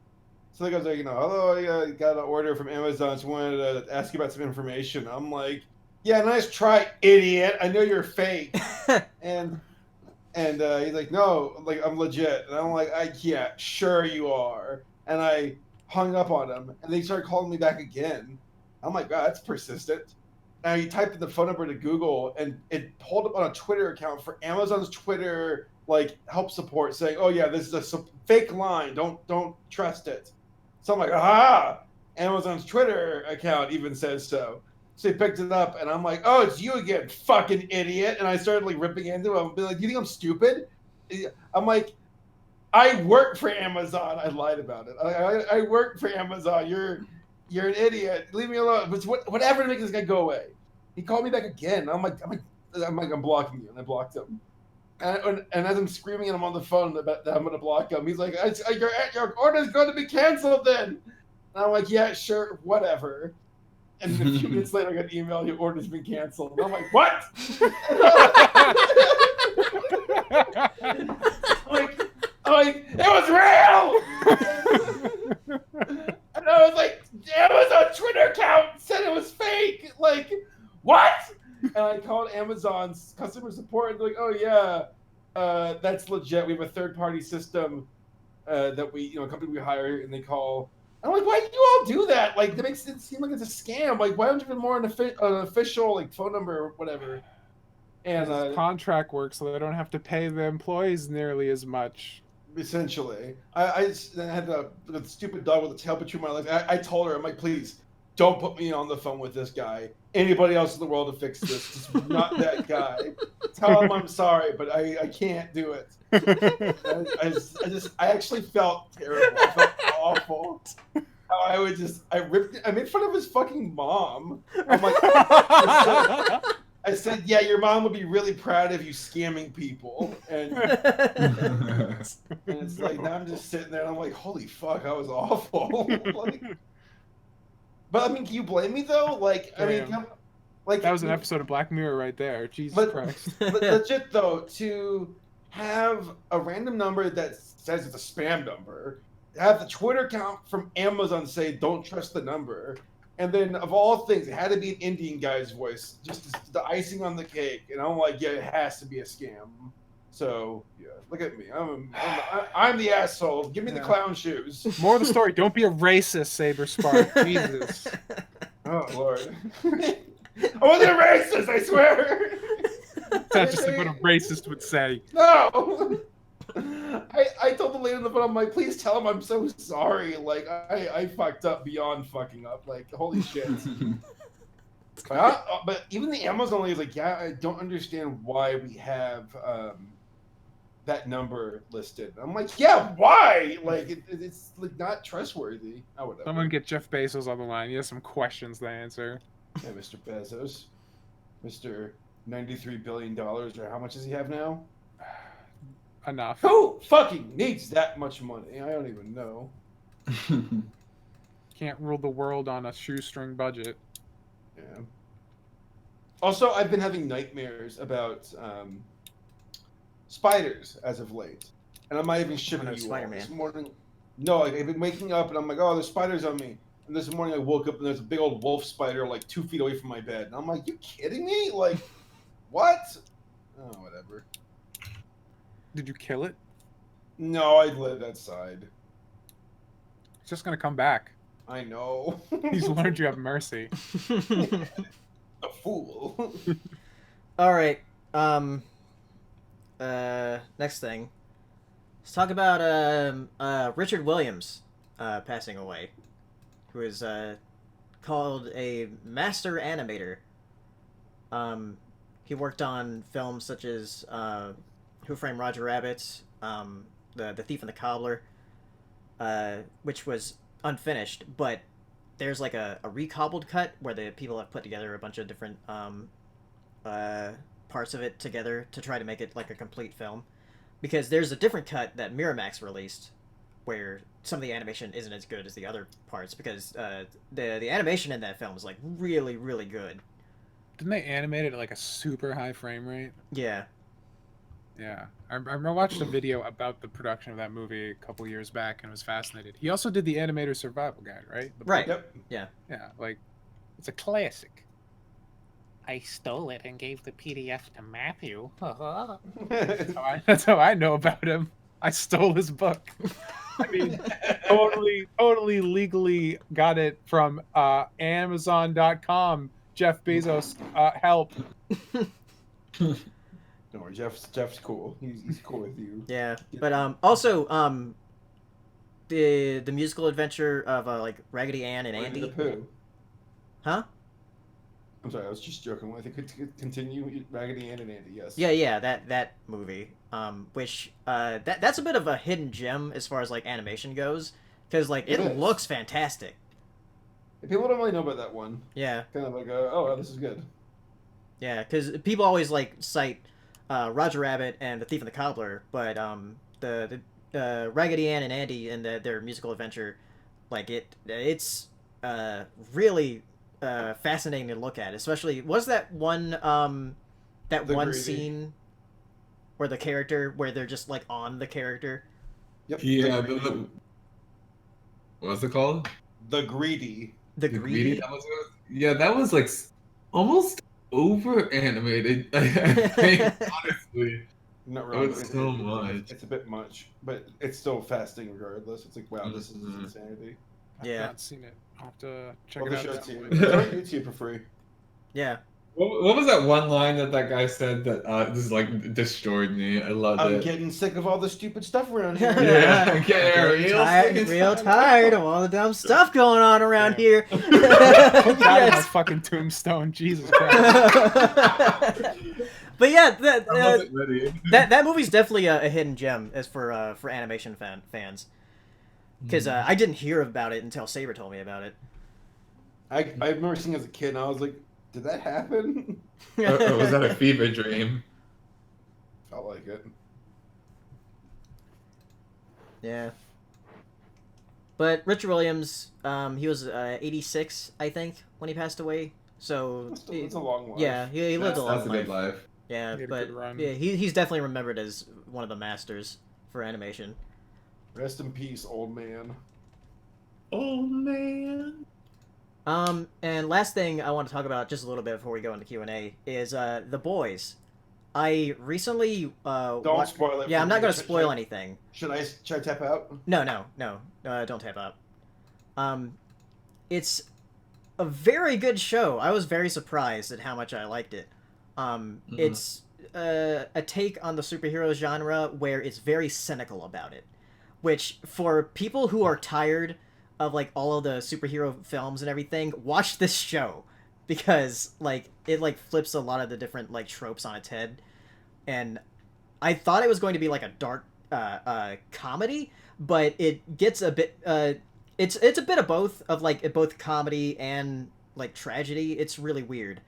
S4: So the guy's like, hello, I got an order from Amazon, so I wanted to ask you about some information. I'm like, yeah, nice try, idiot. I know you're fake. And he's like, no, like, I'm legit. And I'm like, yeah, sure you are. And I hung up on him, and they started calling me back again. I'm like, wow, that's persistent. And he typed in the phone number to Google, and it pulled up on a Twitter account for Amazon's Twitter, like, help support, saying, oh yeah, this is a fake line. Don't trust it. So I'm like, aha! Amazon's Twitter account even says so. So he picked it up, and I'm like, oh, it's you again, fucking idiot. And I started, like, ripping into him and be like, you think I'm stupid? I'm like, I work for Amazon. I lied about it. I work for Amazon. You're an idiot. Leave me alone. But whatever to make this guy go away. He called me back again. I'm blocking you. And I blocked him. And as I'm screaming at him on the phone that I'm going to block him, he's like, your order's going to be canceled then. And I'm like, yeah, sure, whatever. And a few minutes later, I got an email, your order's been canceled. And I'm like, what? I'm like, it was real! And I was like, Amazon Twitter account said it was fake. Like, what? And I called Amazon's customer support, and they're like, oh, yeah, that's legit. We have a third-party system that we, a company we hire, and they call. I'm like, why do you all do that? Like, that makes it seem like it's a scam. Like, why don't you have more an official, like, phone number or whatever? And
S2: contract work, so they don't have to pay the employees nearly as much.
S4: Essentially, I had the stupid dog with the tail between my legs. I told her, I'm like, please, don't put me on the phone with this guy. Anybody else in the world to fix this, just not that guy. Tell him I'm sorry, but I can't do it. I actually felt terrible. I felt awful. How I made fun of his fucking mom. I'm like, I said, yeah, your mom would be really proud of you scamming people. And it's like, now I'm just sitting there and I'm like, holy fuck, I was awful. But I mean, can you blame me though? Like,
S2: Damn.
S4: I mean, like
S2: that was an episode of Black Mirror right there. Jesus Christ.
S4: But legit though, to have a random number that says it's a spam number, have the Twitter account from Amazon say don't trust the number, and then of all things, it had to be an Indian guy's voice, just the icing on the cake. And I'm like, yeah, it has to be a scam. So yeah, look at me, I'm the asshole. Give me the clown shoes.
S2: More of the story. Don't be a racist, Saber Spark. Jesus.
S4: Oh Lord. I wasn't a racist, I swear.
S2: That's just what a racist would say.
S4: No. I told the lady on the phone, I'm like, please tell him I'm so sorry. Like, I fucked up beyond fucking up. Like, holy shit. But even the Amazon lady is like, yeah, I don't understand why we have that number listed. I'm like, yeah, why? Like, it's like not trustworthy. Oh, whatever.
S2: Someone get Jeff Bezos on the line. He has some questions to answer.
S4: Yeah, Mr. Bezos. Mr. $93 billion, or how much does he have now?
S2: Enough.
S4: Who fucking needs that much money? I don't even know.
S2: Can't rule the world on a shoestring budget.
S4: Yeah. Also, I've been having nightmares about spiders as of late, and I'm not even shitting you all. This morning, no, like, I've been waking up and I'm like, oh, there's spiders on me. And And this morning I woke up and there's a big old wolf spider like 2 feet away from my bed. And I'm like, you kidding me? Like, what? Oh, whatever.
S2: Did you kill it?
S4: No, I lived outside.
S2: It's just gonna come back.
S4: I know.
S2: He's learned you have mercy.
S4: A fool.
S1: All right. Next thing. Let's talk about Richard Williams passing away, who is called a master animator. He worked on films such as Who Framed Roger Rabbit, The Thief and the Cobbler, which was unfinished, but there's like a recobbled cut where the people have put together a bunch of different parts of it together to try to make it like a complete film. Because there's a different cut that Miramax released where some of the animation isn't as good as the other parts, because the animation in that film is like really, really good.
S2: Didn't they animate it at like a super high frame rate?
S1: Yeah.
S2: Yeah. I watched a video about the production of that movie a couple years back and was fascinated. He also did the Animator Survival Guide, right?
S1: Right.
S4: Yep.
S1: Yeah.
S2: Yeah, like, it's a classic.
S5: I stole it and gave the PDF to Matthew.
S2: That's how I know about him. I stole his book. I mean, totally legally got it from Amazon.com. Jeff Bezos, help.
S4: Don't worry, Jeff's cool. He's cool with you.
S1: Yeah. But also the musical adventure of like Raggedy Ann and
S4: Winnie the
S1: Andy.
S4: Pooh.
S1: Huh?
S4: I'm sorry, I was just joking. I think we could continue Raggedy Ann and Andy. Yes.
S1: Yeah, that movie. Which that's a bit of a hidden gem as far as like animation goes, because like it
S4: is.
S1: looks fantastic.
S4: People don't really know about that one.
S1: Yeah.
S4: Kind of like, oh, this is good.
S1: Yeah, because people always like cite Roger Rabbit and The Thief and the Cobbler, but the Raggedy Ann and Andy and their musical adventure, like it's really fascinating to look at. Especially was that one
S4: Greedy.
S1: scene where they're just like on the character.
S4: Yep.
S3: Yeah. What's it called?
S4: The Greedy.
S1: The greedy.
S3: That was like almost over animated. I think, honestly.
S4: Not wrong.
S3: It's so much.
S4: It's a bit much, but it's still fascinating regardless. It's like, wow, this is insanity.
S1: Yeah.
S2: I've not seen it. I'll have to check
S4: Well,
S2: it
S4: they
S2: out.
S4: show it to you. It's on YouTube for free.
S1: Yeah.
S3: What was that one line that guy said that just like destroyed me? I loved
S4: I'm
S3: it.
S4: getting sick of all the stupid stuff around here.
S3: Yeah, I'm getting
S1: real tired of all the dumb stuff going on around here.
S2: Put that on my
S1: Yes.
S2: fucking tombstone, Jesus Christ.
S1: But yeah,
S3: I wasn't ready.
S1: that movie's definitely a hidden gem as for animation fans. Because I didn't hear about it until Saber told me about it.
S4: I remember seeing it as a kid, and I was like, did that happen?
S3: Or was that a fever dream?
S4: Felt like it.
S1: Yeah. But Richard Williams, he was 86, I think, when he passed away. So
S4: It's a long life.
S1: yeah, he lived a long
S3: That's a
S1: life.
S3: good life.
S1: Yeah,
S2: He had a
S1: but
S2: good run.
S1: yeah, he's definitely remembered as one of the masters for animation.
S4: Rest in peace, old man.
S3: Oh man.
S1: And last thing I want to talk about just a little bit before we go into Q&A is The Boys. I recently
S4: Don't spoil it.
S1: Yeah,
S4: for
S1: I'm not
S4: me.
S1: going to spoil anything.
S4: Should I tap out?
S1: No, don't tap out. It's a very good show. I was very surprised at how much I liked it. It's a take on the superhero genre where it's very cynical about it, which for people who are tired of like all of the superhero films and everything, watch this show, because like it like flips a lot of the different like tropes on its head. And I thought it was going to be like a dark comedy, but it gets a bit it's a bit of both, of like both comedy and like tragedy. It's really weird.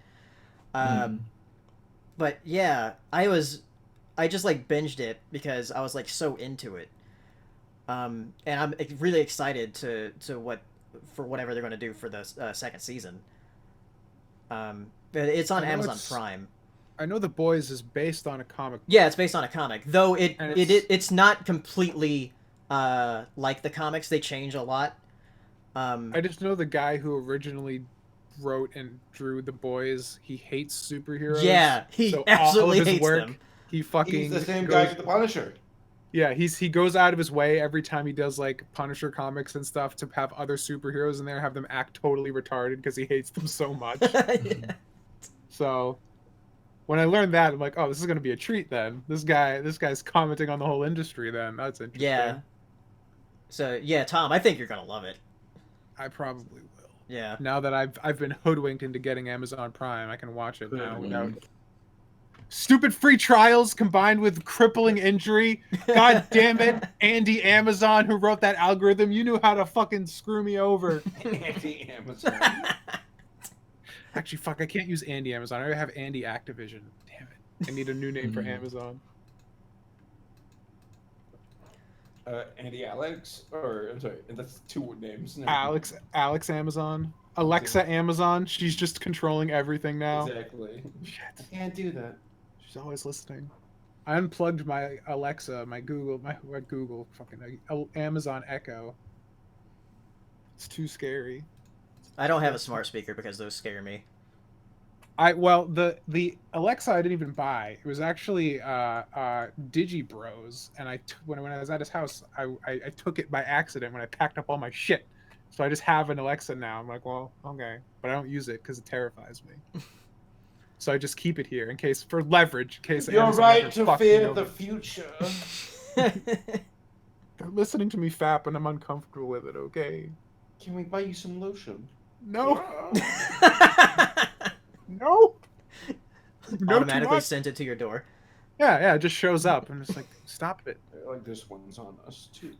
S1: But yeah, I just like binged it because I was like so into it. And I'm really excited for whatever they're going to do for the second season. It's on Amazon Prime.
S2: I know The Boys is based on a comic.
S1: Yeah, it's based on a comic, though it's not completely like the comics. They change a lot.
S2: I just know the guy who originally wrote and drew The Boys. He hates superheroes.
S1: Yeah, he
S2: so
S1: absolutely
S2: all of his
S1: hates
S2: work,
S1: them.
S2: He fucking
S4: He's the same
S2: goes,
S4: guy with the Punisher.
S2: Yeah, he goes out of his way every time he does like Punisher comics and stuff to have other superheroes in there, have them act totally retarded because he hates them so much.
S1: Yeah.
S2: So when I learned that, I'm like, oh, this is gonna be a treat then. This guy's commenting on the whole industry then. That's interesting.
S1: Yeah. So yeah, Tom, I think you're gonna love it.
S2: I probably will.
S1: Yeah.
S2: Now that I've been hoodwinked into getting Amazon Prime, I can watch it now without stupid free trials combined with crippling injury. God damn it, Andy Amazon, who wrote that algorithm, you knew how to fucking screw me over.
S4: Andy Amazon.
S2: Actually, fuck, I can't use Andy Amazon. I already have Andy Activision. Damn it. I need a new name for Amazon.
S4: Andy Alex? Or, I'm sorry, that's 2 names. No.
S2: Alex Amazon. Alexa Amazon. She's just controlling everything now.
S4: Exactly.
S2: Shit.
S4: I can't do that.
S2: She's always listening. I unplugged my Alexa, my Google, Amazon Echo. It's too scary.
S1: I don't have a smart speaker because those scare me.
S2: The Alexa I didn't even buy. It was actually Digibros, and when I was at his house, I took it by accident when I packed up all my shit. So I just have an Alexa now. I'm like, well, okay, but I don't use it because it terrifies me. So I just keep it here in case for leverage. In case
S4: you're
S2: Amazon
S4: right
S2: ever
S4: to
S2: fucks
S4: fear
S2: me over.
S4: the future.
S2: They're listening to me fap, and I'm uncomfortable with it. Okay.
S4: Can we buy you some lotion?
S2: No. No. No,
S1: Automatically sent it to your door.
S2: Yeah, it just shows up. I'm just like, stop it.
S4: Like this one's on us too.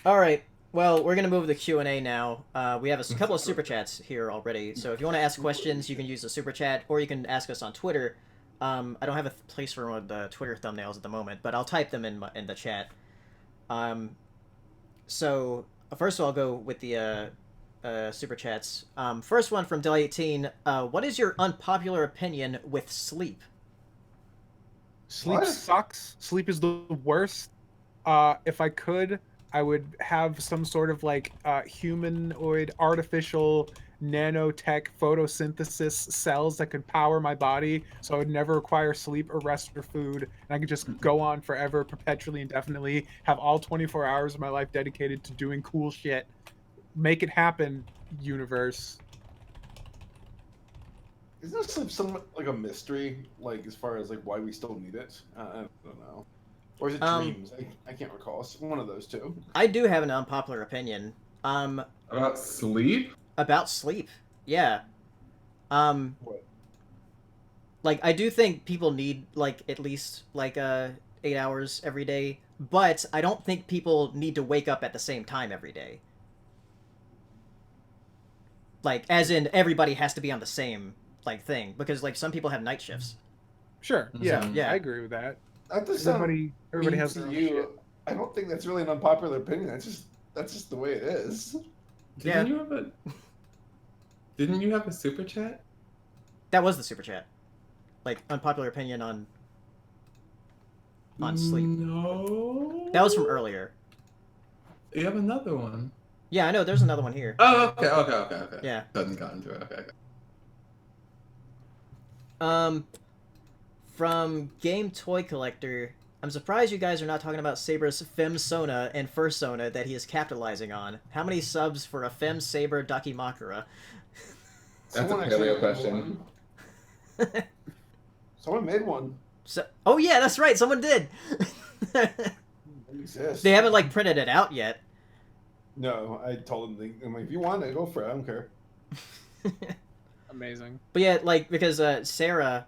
S1: All right. Well, we're gonna move to the Q&A now. We have a couple of super chats here already. So if you want to ask questions, you can use the super chat, or you can ask us on Twitter. I don't have a place for one of the Twitter thumbnails at the moment, but I'll type them in the chat. So first of all, I'll go with the super chats. First one from Del18. What is your unpopular opinion with sleep?
S2: Sleep
S4: What?
S2: sucks. Sleep is the worst. If I could, I would have some sort of like humanoid, artificial, nanotech photosynthesis cells that could power my body, so I would never require sleep or rest or food, and I could just go on forever, perpetually, indefinitely, have all 24 hours of my life dedicated to doing cool shit. Make it happen, universe.
S4: Isn't sleep somewhat like a mystery, like as far as like why we still need it? I don't know. Or is it dreams? I can't recall. It's one of those two.
S1: I do have an unpopular opinion.
S3: About sleep?
S1: About sleep. Yeah.
S4: What?
S1: Like, I do think people need, like, at least, like, 8 hours every day, but I don't think people need to wake up at the same time every day. Like, as in, everybody has to be on the same, like, thing, because, like, some people have night shifts.
S2: Sure. Yeah,
S1: Yeah.
S2: I agree with that.
S4: That does
S2: Everybody
S4: mean
S2: has
S4: to
S2: their own
S4: you.
S2: shit.
S4: I don't think that's really an unpopular opinion. That's just the way it is.
S3: Didn't you have a super chat?
S1: That was the super chat. Like, unpopular opinion on sleep.
S3: No.
S1: That was from earlier.
S3: You have another one.
S1: Yeah, I know, there's another one here.
S3: Oh, okay.
S1: Yeah.
S3: Doesn't got into it. Okay.
S1: From Game Toy Collector, I'm surprised you guys are not talking about Saber's Femsona and Fursona that he is capitalizing on. How many subs for a Fem Saber Dakimakura?
S3: That's a paleo question.
S4: Someone made one.
S1: Oh yeah, that's right, someone did!
S4: It exists.
S1: They haven't, like, printed it out yet.
S4: No, I told them, I'm like, if you want it, go for it. I don't care.
S2: Amazing.
S1: But yeah, like, because Sarah,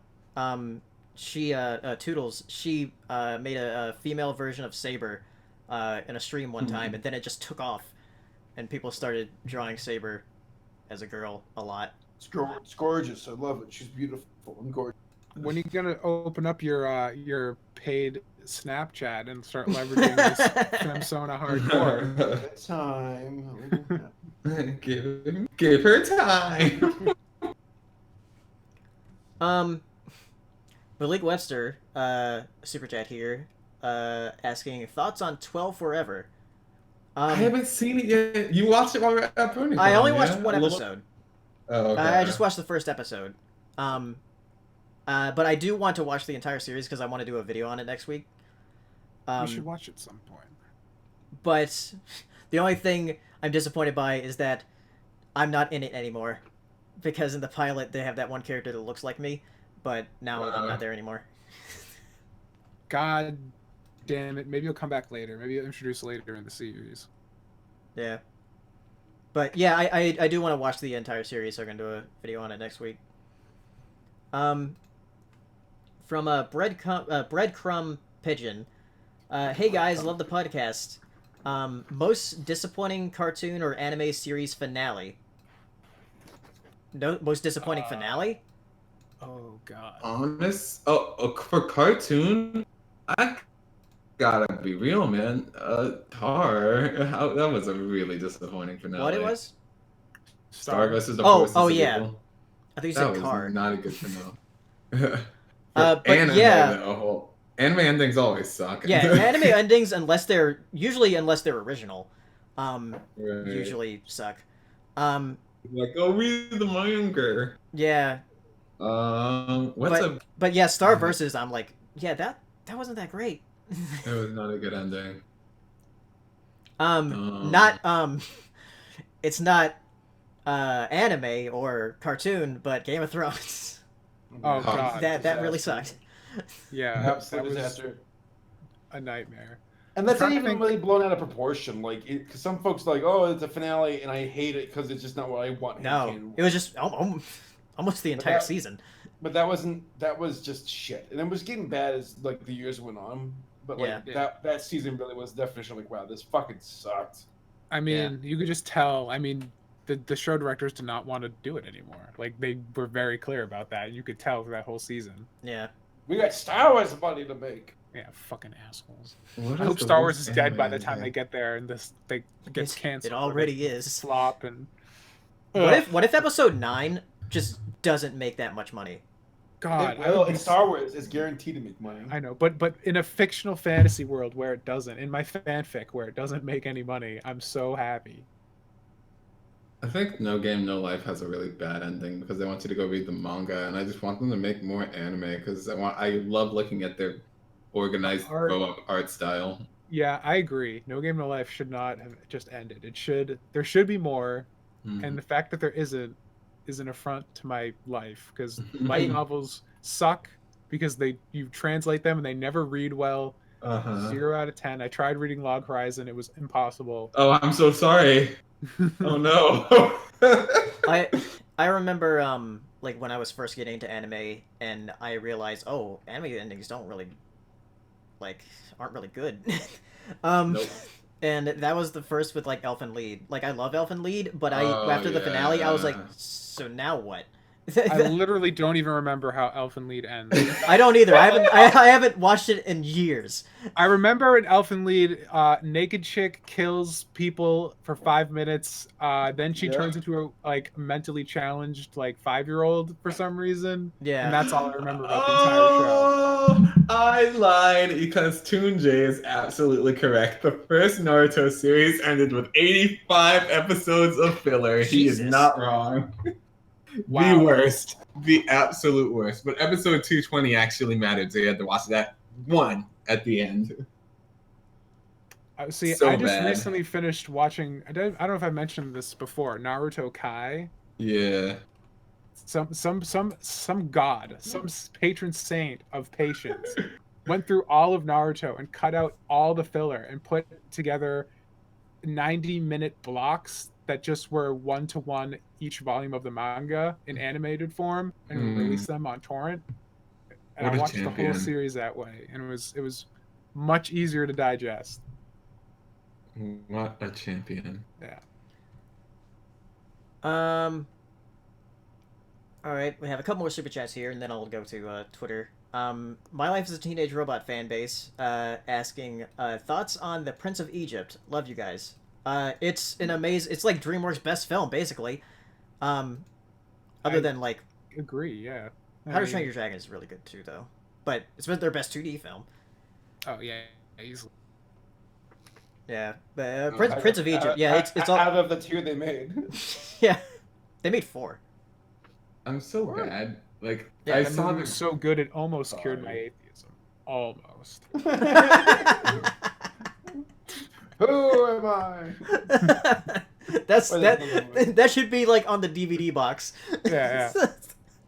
S1: she, Toodles, she made a female version of Saber in a stream one time, and then it just took off, and people started drawing Saber as a girl a lot.
S4: It's gorgeous. I love it. She's beautiful and gorgeous.
S2: When are you gonna open up your paid Snapchat and start leveraging this Femsona hardcore?
S4: Time.
S3: Give her time.
S1: Malik Webster, super chat here, asking thoughts on 12 Forever.
S3: I haven't seen it yet. You watched it while we were at Pony
S1: I only
S3: Con,
S1: watched
S3: yeah?
S1: one episode.
S3: Oh, okay.
S1: I just watched the first episode. But I do want to watch the entire series because I want to do a video on it next week.
S2: We should watch it at some point.
S1: But the only thing I'm disappointed by is that I'm not in it anymore. Because in the pilot, they have that one character that looks like me, but now I'm not there anymore.
S2: God damn it. Maybe you'll come back later. Maybe you'll introduce later in the series.
S1: Yeah. But yeah, I do want to watch the entire series, so I'm going to do a video on it next week. From a breadcrumb pigeon. Hey guys, love the podcast. Most disappointing cartoon or anime series finale? No, most disappointing finale?
S2: Oh god.
S3: Honest? For cartoon, I gotta be real, man. Tar. That was a really disappointing finale.
S1: What it was?
S3: Star versus the
S1: Oh,
S3: Forces
S1: oh
S3: of
S1: yeah.
S3: Evil.
S1: I think you
S3: That
S1: said
S3: was
S1: Car.
S3: not a good finale.
S1: But
S3: anime,
S1: yeah.
S3: though, anime endings always suck.
S1: Yeah, anime endings, unless they're original,
S3: Right.
S1: usually suck.
S3: Like, oh, read the manga.
S1: Yeah. But yeah, Star versus, I'm like, yeah, that wasn't that great.
S3: It was not a good ending.
S1: It's not anime or cartoon, but Game of Thrones.
S2: Oh god.
S1: that really sucked.
S2: Yeah,
S4: Absolute
S2: that was
S4: disaster.
S2: a nightmare.
S4: And that's not
S2: trying to
S4: even
S2: think-
S4: really blown out of proportion. Like, because some folks are like, oh, it's a finale, and I hate it because it's just not what I want.
S1: No, it was just almost the entire season.
S4: But that wasn't. That was just shit, and it was getting bad as like the years went on. But like
S1: Yeah.
S4: that season really was the definition of like, wow, this fucking sucked.
S2: I mean, you could just tell. I mean, the show directors did not want to do it anymore. Like, they were very clear about that. You could tell for that whole season.
S1: Yeah.
S4: We got Star Wars money to make.
S2: Yeah, fucking assholes.
S3: What
S2: I
S3: is
S2: hope
S3: the
S2: Star Wars
S3: worst
S2: is dead
S3: anime
S2: by the time
S3: ending?
S2: they get there and they gets canceled.
S1: It already is.
S2: Slop and.
S1: What if episode 9 just doesn't make that much money?
S2: God,
S4: Well, in Star Wars, it's guaranteed to make money.
S2: I know, but in a fictional fantasy world where it doesn't, in my fanfic where it doesn't make any money, I'm so happy.
S3: I think No Game No Life has a really bad ending because they want you to go read the manga, and I just want them to make more anime because I love looking at their organized art style.
S2: Yeah, I agree. No Game No Life should not have just ended. There should be more, and the fact that there isn't is an affront to my life because light novels suck because you translate them and they never read well. 0 out of 10. I tried reading Log Horizon, it was impossible.
S3: Oh, I'm so sorry. Oh no.
S1: I remember like when I was first getting into anime and I realized, oh, anime endings aren't really good.
S3: Nope.
S1: And that was the first with like Elfen Lied. Like, I love Elfen Lied, but after the finale I was like, so now what?
S2: I literally don't even remember how Elfen Lied ends.
S1: I don't either. I haven't watched it in years.
S2: I remember in Elfen Lied, naked chick kills people for 5 minutes. Then she turns into a like mentally challenged like 5-year-old for some reason.
S1: Yeah,
S2: and that's all I remember about the entire show.
S3: I lied because Toon J is absolutely correct. The first Naruto series ended with 85 episodes of filler.
S1: Jesus.
S3: He is not wrong.
S2: Wow.
S3: The worst. The absolute worst. But episode 220 actually mattered, so you had to watch that one at the end.
S2: See,
S3: So
S2: I just
S3: bad.
S2: recently finished watching. I don't know if I mentioned this before. Naruto Kai.
S3: Yeah.
S2: Some god, some patron saint of patience, went through all of Naruto and cut out all the filler and put together 90-minute blocks that just were 1-to-1 each volume of the manga in animated form and released them on torrent. And
S3: What
S2: I
S3: a
S2: watched the
S3: champion.
S2: whole series that way, and it was much easier to digest.
S3: What a champion.
S2: Yeah.
S1: All right, we have a couple more super chats here, and then I'll go to Twitter. My Life as a Teenage Robot fan base asking thoughts on The Prince of Egypt. Love you guys. It's an amazing. It's like DreamWorks' best film, basically. Other than like
S2: Agree, yeah.
S1: How to Train Your Dragon is really good too, though. But it's been their best 2D film.
S2: Oh yeah, easily.
S1: Yeah, but Prince of Egypt. Yeah, it's all.
S4: Out of the 2 they made.
S1: Yeah, they made 4.
S3: I'm so bad. Like
S1: Yeah,
S3: I
S2: That
S3: saw
S2: movie
S3: the
S2: was so good it almost cured my atheism. Almost.
S4: Who am I?
S1: That's
S4: Or
S1: that.
S4: the movie.
S1: That should be like on the DVD box.
S2: Yeah,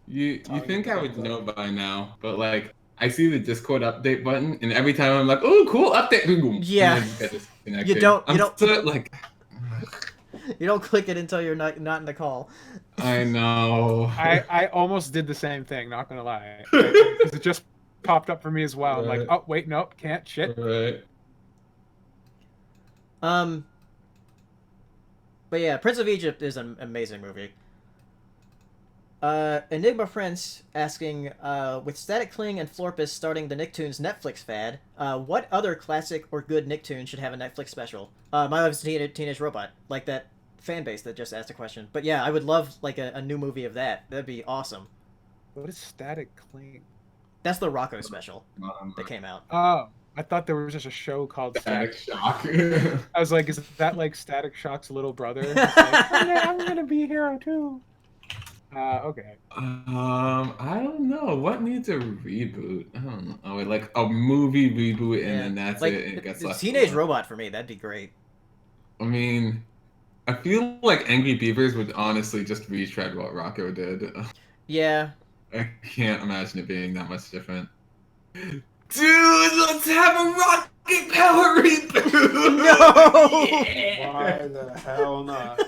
S3: you think I would know by now, but like I see the Discord update button, and every time I'm like, "Oh, cool update!" Boom,
S1: Yeah.
S3: and then get disconnected.
S1: You don't-
S3: I'm so, like.
S1: You don't click it until you're not in the call.
S3: I know.
S2: I almost did the same thing, not gonna lie. Because it just popped up for me as well. I'm like,
S3: Right.
S2: oh wait, nope, can't, shit.
S3: Right.
S1: But yeah, Prince of Egypt is an amazing movie. Enigma Prince asking, with Static Cling and Florpus starting the Nicktoons Netflix fad, what other classic or good Nicktoon should have a Netflix special? My Love's Teenage Robot, like that fan base that just asked a question. But yeah, I would love like a new movie of that. That'd be awesome.
S2: What is Static Cling?
S1: That's the Rocco special that came out.
S2: Oh, I thought there was just a show called
S3: Static Shock.
S2: I was like, is that like Static Shock's little brother? It's like, oh, yeah, I'm gonna be a hero too. Okay.
S3: I don't know. What needs a reboot? I don't know. Like a movie reboot, and then that's
S1: like,
S3: it. And it gets left
S1: Teenage
S3: alone.
S1: Robot for me. That'd be great.
S3: I mean, I feel like Angry Beavers would honestly just retread what Rocco did.
S1: Yeah.
S3: I can't imagine it being that much different. Dude, let's have a Rocket Power reboot!
S1: No!
S3: Yeah!
S4: Why the hell not?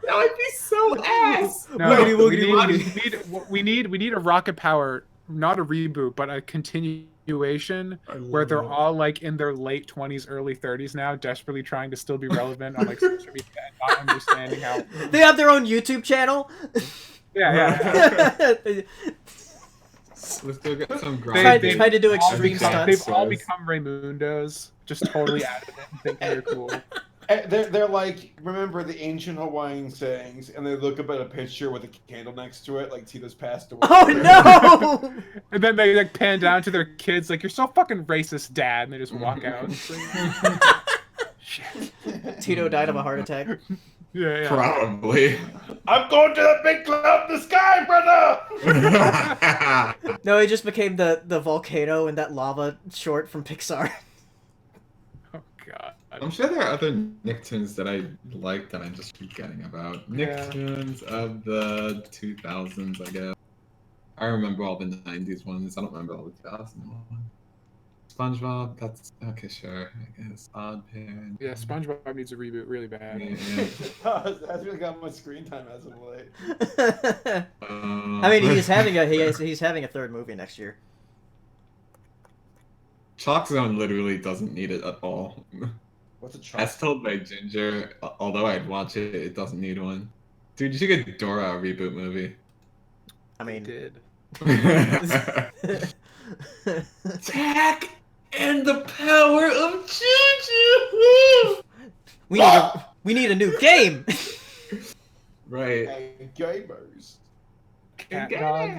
S3: That would be so ass!
S2: No,
S1: Woogity,
S2: we need a Rocket Power, not a reboot, but a continuation where they're all like in their late 20s, early 30s now, desperately trying to still be relevant on like social media and not understanding how.
S1: They have their own YouTube channel.
S2: Yeah.
S3: Let's go get some
S1: Tried
S3: grind.
S1: to do
S2: all
S1: extreme
S2: become-
S1: stunts.
S2: They've all become Raymundos, just totally out of it and thinking they're cool.
S4: They're like, remember the ancient Hawaiian sayings, and they look up at a picture with a candle next to it, like Tito's passed away.
S1: Oh no!
S2: And then they like pan down to their kids, like, you're so fucking racist, Dad, and they just walk out. Shit.
S1: Tito died of a heart attack.
S2: Yeah.
S3: Probably.
S4: I'm going to the big cloud in the sky, brother!
S1: No, he just became the volcano in that lava short from Pixar.
S2: Oh god.
S3: I'm sure there are other Nicktoons that I like that I'm just forgetting about.
S2: Yeah.
S3: Nicktoons of the 2000s, I guess. I remember all the 90s ones. I don't remember all the 2000s ones. SpongeBob, that's okay, sure. I guess Odd Parent.
S2: Yeah, SpongeBob needs a reboot really bad.
S3: Yeah.
S4: That's really got much screen time as of late.
S1: I mean, he's having a third movie next year.
S3: Chalk Zone literally doesn't need it at all.
S4: What's a chalk?
S3: As told by Ginger, although I'd watch it, it doesn't need one. Dude, you should get Dora a reboot movie.
S1: I mean,
S2: did.
S3: Attack and the power of Choo-Choo!
S1: we need a new game.
S3: Right.
S4: Hey, gamers.
S2: Cat Dog.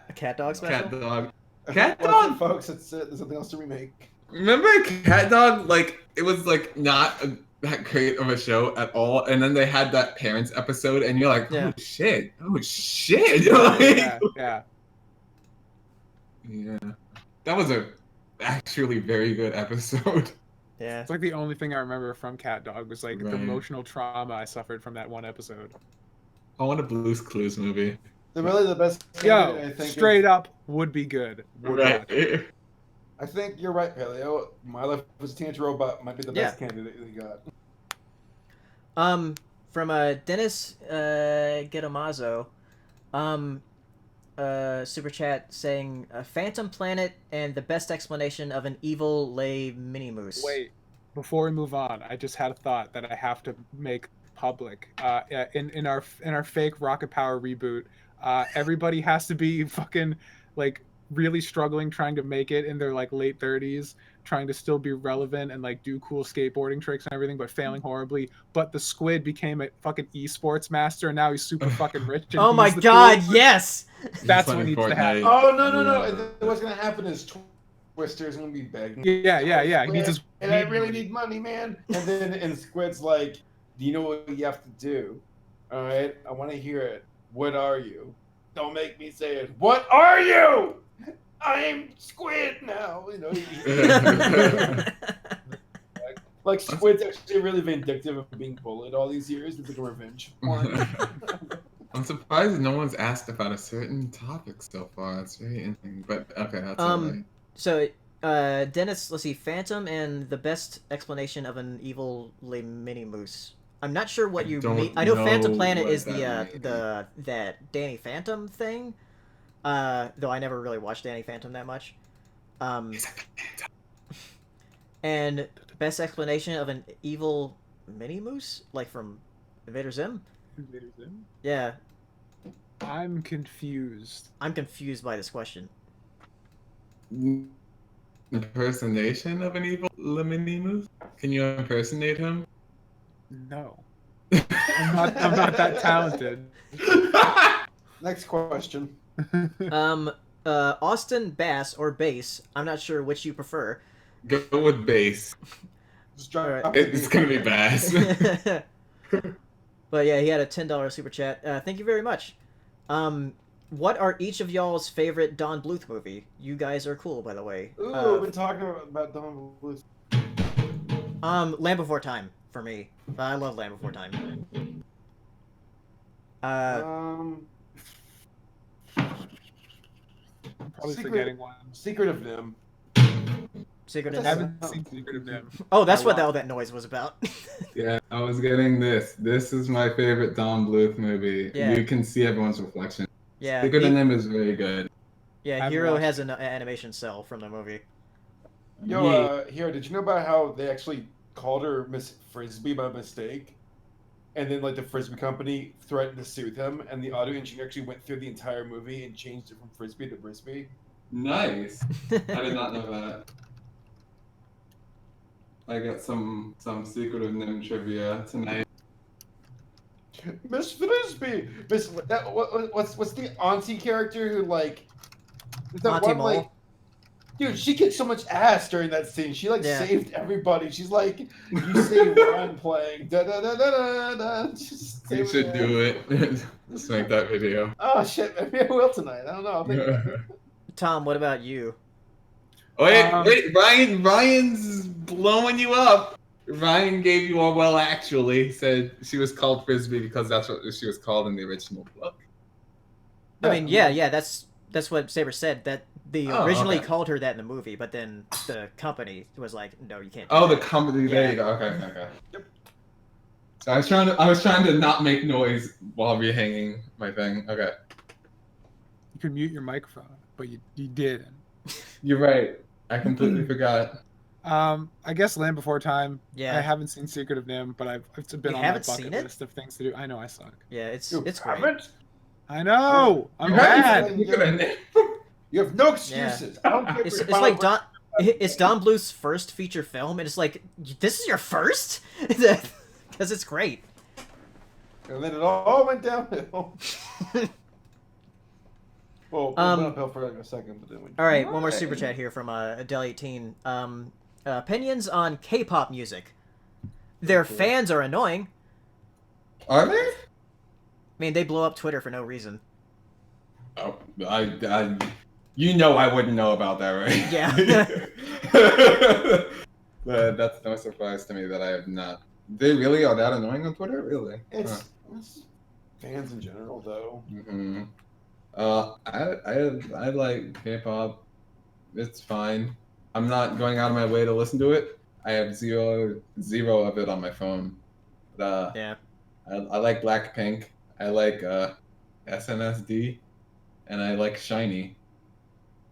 S1: A cat dog special.
S3: Cat Dog. Cat
S4: Listen,
S3: Dog?
S4: folks, it's it. There's something else to remake.
S3: Remember Cat Dog? Like, it was like not that great of a show at all. And then they had that parents episode, and you're like,
S1: Yeah.
S3: oh shit. Oh shit. Like,
S2: Yeah.
S3: yeah. That was a actually very good episode.
S1: Yeah.
S2: It's like the only thing I remember from Cat Dog was like the
S3: Right.
S2: emotional trauma I suffered from that one episode.
S3: I want a Blue's Clues movie.
S4: They're really the best.
S2: Yo,
S4: I think
S2: straight up would be good. Would watch it.
S3: Right.
S4: I think you're right, Paleo. My Life was a Teenage Robot might be the best candidate they got.
S1: From Dennis Getamazo, super chat saying Phantom Planet and the best explanation of an evil lay mini moose.
S2: Wait, before we move on, I just had a thought that I have to make public. In our fake Rocket Power reboot, everybody has to be fucking like really struggling trying to make it in their like late 30s, trying to still be relevant and like do cool skateboarding tricks and everything, but failing horribly. But the squid became a fucking esports master, and now he's super fucking rich. And
S1: Oh my
S2: he's the
S1: god,
S2: coolest.
S1: yes!
S2: That's
S3: Playing
S2: what needs to happen.
S4: Oh no! And then what's gonna happen is Twister's gonna be begging.
S2: Yeah. He just
S4: and I really need money, man. And Squid's like, do you know what you have to do? All right, I want to hear it. What are you? Don't make me say it. What are you? I'm Squid now. You know. Like Squid's actually really vindictive of being bullied all these years. It's like a revenge porn.
S3: I'm surprised no one's asked about a certain topic so far. It's very interesting, but okay, that's alright.
S1: So, Dennis, let's see, Phantom and the best explanation of an evil mini moose. I'm not sure what you mean. I know Phantom Planet is the that Danny Phantom thing. Though I never really watched Danny Phantom that much. And best explanation of an evil mini moose, like from Invader Zim.
S2: Invader Zim?
S1: Yeah.
S2: I'm confused.
S1: I'm confused by this question.
S3: Impersonation of an evil mini moose? Can you impersonate him?
S2: No. I'm not that talented.
S4: Next question.
S1: Austin Bass or Bass, I'm not sure which you prefer.
S3: Go with Bass.
S4: Just drop
S1: Alright.
S3: It's gonna be Bass.
S1: But yeah, he had a $10 super chat. Thank you very much. What are each of y'all's favorite Don Bluth movie? You guys are cool, by the way.
S4: Ooh, we've been talking about Don Bluth.
S1: Land Before Time for me. I love Land Before Time.
S2: Probably forgetting one.
S4: Secret of Nim.
S1: Secret
S2: I
S1: of
S2: haven't seen Secret of Nim.
S1: Oh, that's what all that noise was about.
S3: Yeah, I was getting this. This is my favorite Don Bluth movie.
S1: Yeah.
S3: You can see everyone's reflection.
S1: Yeah.
S3: Secret of Nim is very good.
S1: Yeah, Hero has an animation cell from the movie.
S4: Yo, Hero, did you know about how they actually called her Miss Frisbee by mistake? And then, like, the Frisbee company threatened to sue them, and the audio engineer actually went through the entire movie and changed it from Frisbee to Brisbee.
S3: Nice. I did not know that. I got some Secret of Nim trivia tonight.
S4: Miss Frisbee! What's the auntie character who, like... Is that
S1: Auntie
S4: one,
S1: Mole?
S4: like... Dude, she kicked so much ass during that scene. She, like, saved everybody. She's like, you see Ron playing. Da-da-da-da-da-da.
S3: You should do it. Let's make that video.
S4: Oh, shit. Maybe I will tonight. I don't know. I'll think about it.
S1: Tom, what about you?
S3: Wait, Ryan's blowing you up. Ryan gave you a well, actually. Said she was called Frisbee because that's what she was called in the original book.
S1: I mean, yeah, that's what Saber said. That they originally called her that in the movie, but then the company was like, "No, you can't." Do
S3: the
S1: that.
S3: company.
S1: Yeah.
S3: There you go. Okay. Yep. So I was trying to not make noise while rehanging my thing. Okay.
S2: You could mute your microphone, but you didn't.
S3: You're right. I completely forgot.
S2: I guess Land Before Time.
S1: Yeah.
S2: I haven't seen Secret of Nim, but it's been on my bucket list of things to do. I know I suck.
S1: Yeah, it's
S4: You
S1: great.
S4: haven't?
S2: I know. I'm
S3: You
S2: bad.
S4: You have no excuses. I don't care if
S1: It's
S4: you're
S1: like
S4: Final
S1: it's Don Bluth's first feature film, and it's like, this is your first? Because it's great.
S4: And then it all went downhill. Well, it went uphill for like a second, but then went.
S1: All right, one more super chat here from Adele18. Opinions on K-pop music. Their fans are annoying.
S3: Are they?
S1: I mean, they blow up Twitter for no reason.
S3: Oh, I you know I wouldn't know about that, right?
S1: Yeah.
S3: But that's no surprise to me that I have not. They really are that annoying on Twitter? Really?
S4: It's fans in general, though.
S3: Mm-hmm. I like K-pop. It's fine. I'm not going out of my way to listen to it. I have zero of it on my phone. But,
S1: Yeah.
S3: I like Blackpink. I like SNSD, and I like Shiny.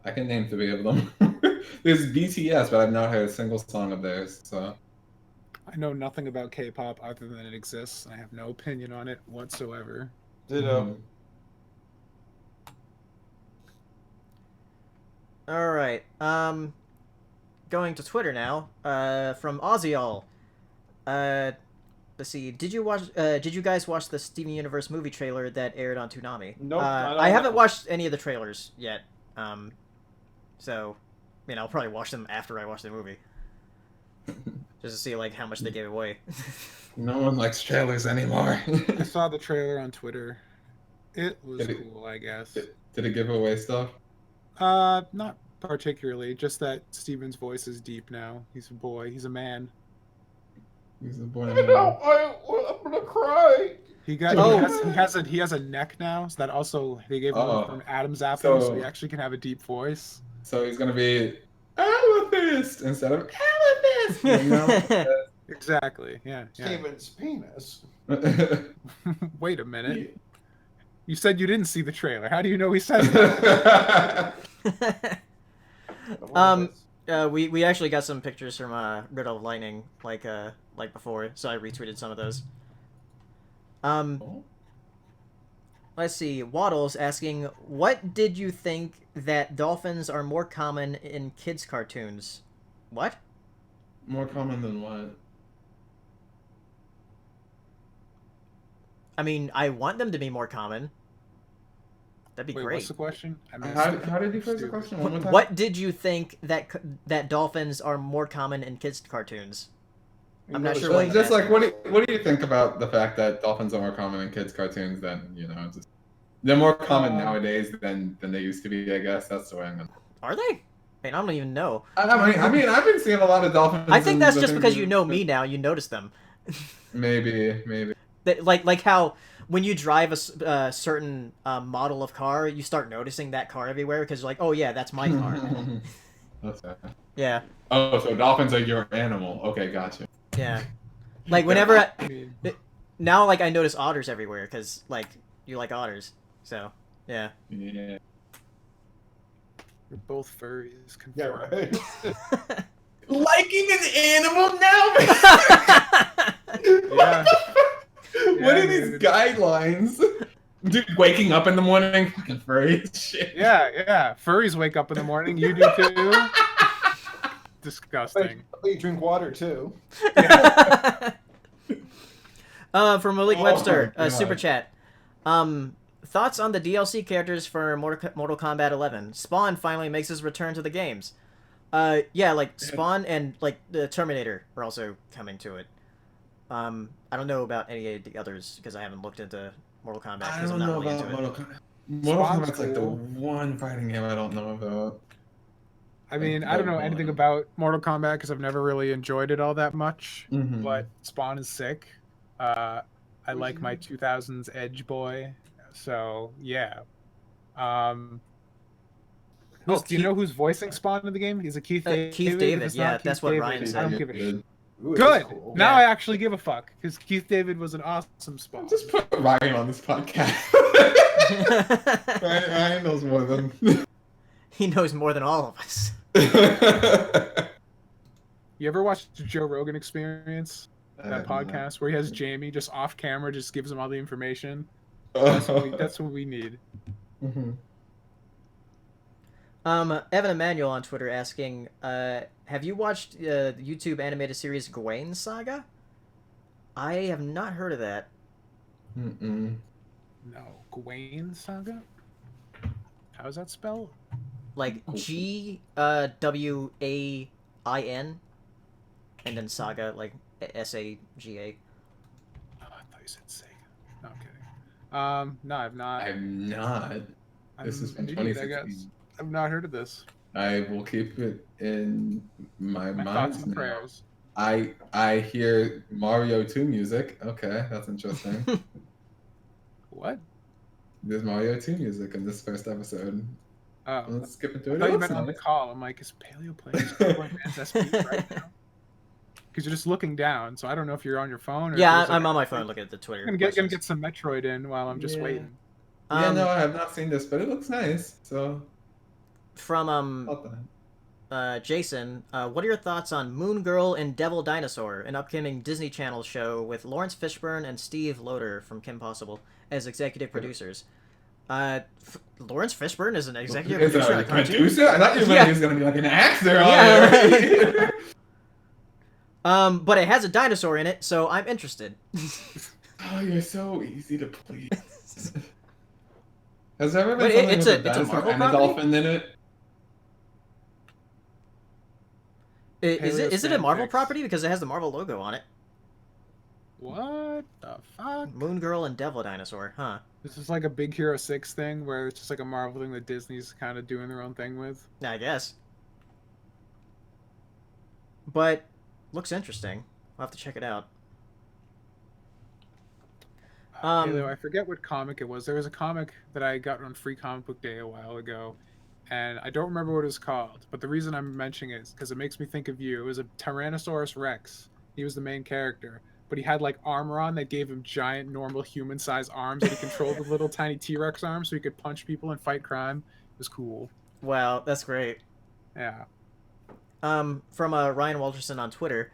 S3: I can name 3 of them. There's BTS, but I've not heard a single song of theirs. So
S2: I know nothing about K-pop other than it exists. I have no opinion on it whatsoever.
S4: Ditto.
S1: All right. Going to Twitter now. From Ozzyall. Let's see. Did you guys watch the Steven Universe movie trailer that aired on Toonami?
S4: Nope.
S1: I haven't watched any of the trailers yet. So I'll probably watch them after I watch the movie, just to see like how much they gave away.
S3: No one likes trailers anymore.
S2: I saw the trailer on Twitter. It was
S3: Did it-
S2: cool, I guess.
S3: Did it give away stuff?
S2: Not particularly. Just that Steven's voice is deep now. He's a boy. He's a man.
S3: He's a boy.
S4: I'm gonna cry.
S2: He got.
S1: Oh.
S2: He has a neck now. So that also they gave him one from Adam's apple, so he actually can have a deep voice.
S3: So he's gonna be Amethyst instead of Amethyst. You know?
S2: Exactly. Yeah.
S4: Steven's penis.
S2: Wait a minute. You said you didn't see the trailer. How do you know he says that?
S1: We actually got some pictures from Riddle of Lightning like before, so I retweeted some of those. Let's see. Waddles asking, what did you think that dolphins are more common in kids' cartoons? What?
S3: More common than what?
S1: I mean, I want them to be more common. That'd be
S2: Wait,
S1: great.
S2: what's the question?
S3: How did you phrase the question? One more time?
S1: What did you think that dolphins are more common in kids' cartoons? I'm not sure
S3: Well,
S1: what.
S3: just like, what do you think about the fact that dolphins are more common in kids' cartoons than just they're more common nowadays than they used to be? I guess that's the way I'm gonna.
S1: Are they? I mean, I don't even know.
S3: I mean, I've been seeing a lot of dolphins.
S1: I think that's just because you know me now. You notice them.
S3: Maybe.
S1: Like how when you drive a certain model of car, you start noticing that car everywhere because you're like, oh yeah, that's my car.
S3: Okay.
S1: Yeah.
S3: Oh, so dolphins are your animal. Okay, gotcha.
S1: Yeah. Like whenever now, like I notice otters everywhere because like you like otters, so yeah.
S3: Yeah.
S2: We're both furries.
S4: Yeah, right.
S3: Liking an animal now?
S2: Yeah.
S3: What are these guidelines? Dude, waking up in the morning, fucking furry shit.
S2: Yeah. Furries wake up in the morning. You do too. Disgusting.
S4: You drink water too.
S1: From Malik Webster,
S3: God.
S1: super chat. Thoughts on the DLC characters for Mortal Kombat 11? Spawn finally makes his return to the games. Yeah, like Spawn and like the Terminator are also coming to it. I don't know about any of the others because I haven't looked into Mortal Kombat.
S3: I
S1: I'm
S3: don't
S1: not
S3: know
S1: really
S3: about
S1: into
S3: Mortal
S1: it.
S3: Kombat. Mortal
S2: Spawn's
S3: Kombat's like the
S2: cool.
S3: one fighting game I don't know about.
S2: I mean, I don't know anything about Mortal Kombat because I've never really enjoyed it all that much.
S3: Mhm.
S2: But Spawn is sick. I like my 2000s Edge boy. So yeah. Do you know who's voicing Spawn in the game? Is it Keith David?
S1: Keith
S2: If
S1: David,
S2: it's
S1: yeah,
S2: not
S1: that's
S2: Keith
S1: what
S2: David,
S1: Ryan
S2: I
S1: said.
S2: don't give a shit.
S4: Ooh,
S2: Good.
S4: that's cool.
S2: Now
S1: Yeah.
S2: I actually give a fuck because Keith David was an awesome Spawn.
S3: Just put Ryan on this podcast. Ryan knows more than.
S1: He knows more than all of us.
S2: You ever watched the Joe Rogan Experience? That podcast where he has Jamie just off camera, just gives him all the information. That's what we need.
S3: Mhm.
S1: Evan Emanuel on Twitter asking, have you watched the YouTube animated series Gawain Saga? I have not heard of that.
S3: Mm-mm.
S2: No, Gawain Saga. How's that spelled?
S1: Like Gwain, and then Saga like SAGA.
S2: Oh, I thought you said Sega. No, I'm kidding. No, I've not.
S3: I'm not. This is from
S2: I'm an idiot, I
S3: 2016.
S2: guess. I've not heard of this.
S3: I will keep it in my
S2: My
S3: mind.
S2: thoughts and prayers.
S3: I hear Mario 2 music. Okay, that's interesting.
S2: What?
S3: There's Mario 2 music in this first episode.
S2: Oh,
S3: Let's skip into
S2: I
S3: it.
S2: thought
S3: It
S2: you
S3: looks
S2: meant on the
S3: nice.
S2: call. I'm like, is Paleo playing Super Boy Advance SP right now? Because you're just looking down, so I don't know if you're on your phone or. if
S1: Yeah,
S2: there's, like,
S1: I'm on my phone looking at the Twitter.
S2: I'm gonna
S1: questions.
S2: get some Metroid in while I'm just
S3: Yeah.
S2: waiting.
S3: Yeah, no, I have not seen this, but it looks nice. So,
S1: From
S3: thought that.
S1: Jason, what are your thoughts on Moon Girl and Devil Dinosaur, an upcoming Disney Channel show with Lawrence Fishburne and Steve Loader from Kim Possible as executive producers? Lawrence Fishburne is an executive
S3: Is
S1: producer.
S3: it
S1: of
S3: a
S1: the cartoon?
S3: producer? I thought you meant
S1: Yeah.
S3: he was gonna be like an actor.
S1: Yeah,
S3: Yeah,
S1: right. But it has a dinosaur in it, so I'm interested.
S3: Oh, you're so easy to please. Has there ever been
S1: Wait,
S3: something
S1: it's
S3: with
S1: a
S3: a dinosaur
S1: Marvel
S3: and a
S1: property?
S3: dolphin in it?
S1: Is it a Marvel
S2: fanfics.
S1: property because it has the Marvel logo on it?
S2: What the fuck?
S1: Moon Girl and Devil Dinosaur, huh?
S2: This is like a Big Hero 6 thing where it's just like a Marvel thing that Disney's kind of doing their own thing with.
S1: I guess. But looks interesting. I'll have to check it out.
S2: Halo, I forget what comic it was. There was a comic that I got on Free Comic Book Day a while ago, and I don't remember what it was called. But the reason I'm mentioning it is because it makes me think of you. It was a Tyrannosaurus Rex. He was the main character, but he had like armor on that gave him giant, normal human-sized arms, and he controlled the little tiny T-Rex arms so he could punch people and fight crime. It was cool.
S1: Wow, that's great.
S2: Yeah.
S1: From Ryan Walterson on Twitter.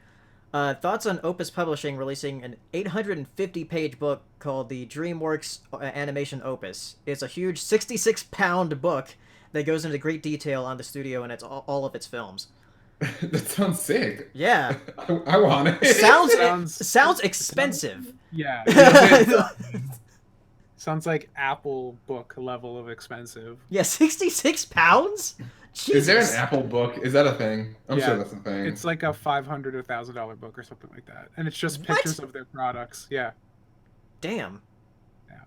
S1: Thoughts on Opus Publishing releasing an 850-page book called the DreamWorks Animation Opus. It's a huge 66-pound book that goes into great detail on the studio and all of its films.
S3: That sounds sick.
S1: Yeah.
S3: I want it.
S1: Sounds expensive.
S2: Yeah. Sounds like Apple book level of expensive.
S1: Yeah, 66 pounds? Jesus.
S3: Is there an Apple book? Is that a thing? I'm sure that's a thing.
S2: It's like a $500 to $1,000 book or something like that, and it's just pictures of their products. Yeah.
S1: Damn.
S2: Yeah.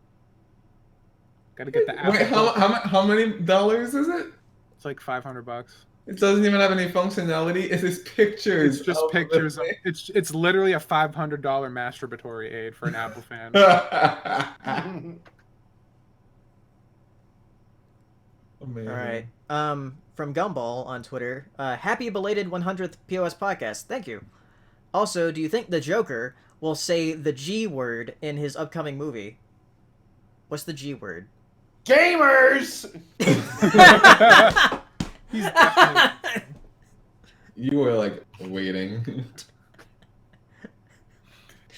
S2: Gotta get the Apple.
S3: Wait, how many dollars is it?
S2: It's like $500.
S3: It doesn't even have any functionality. It's just pictures.
S2: It's just pictures. It's literally a $500 masturbatory aid for an Apple fan.
S3: Oh, man.
S1: All right. From Gumball on Twitter, happy belated 100th POS podcast. Thank you. Also, do you think the Joker will say the G word in his upcoming movie? What's the G word?
S4: Gamers!
S2: He's definitely...
S3: You were like waiting.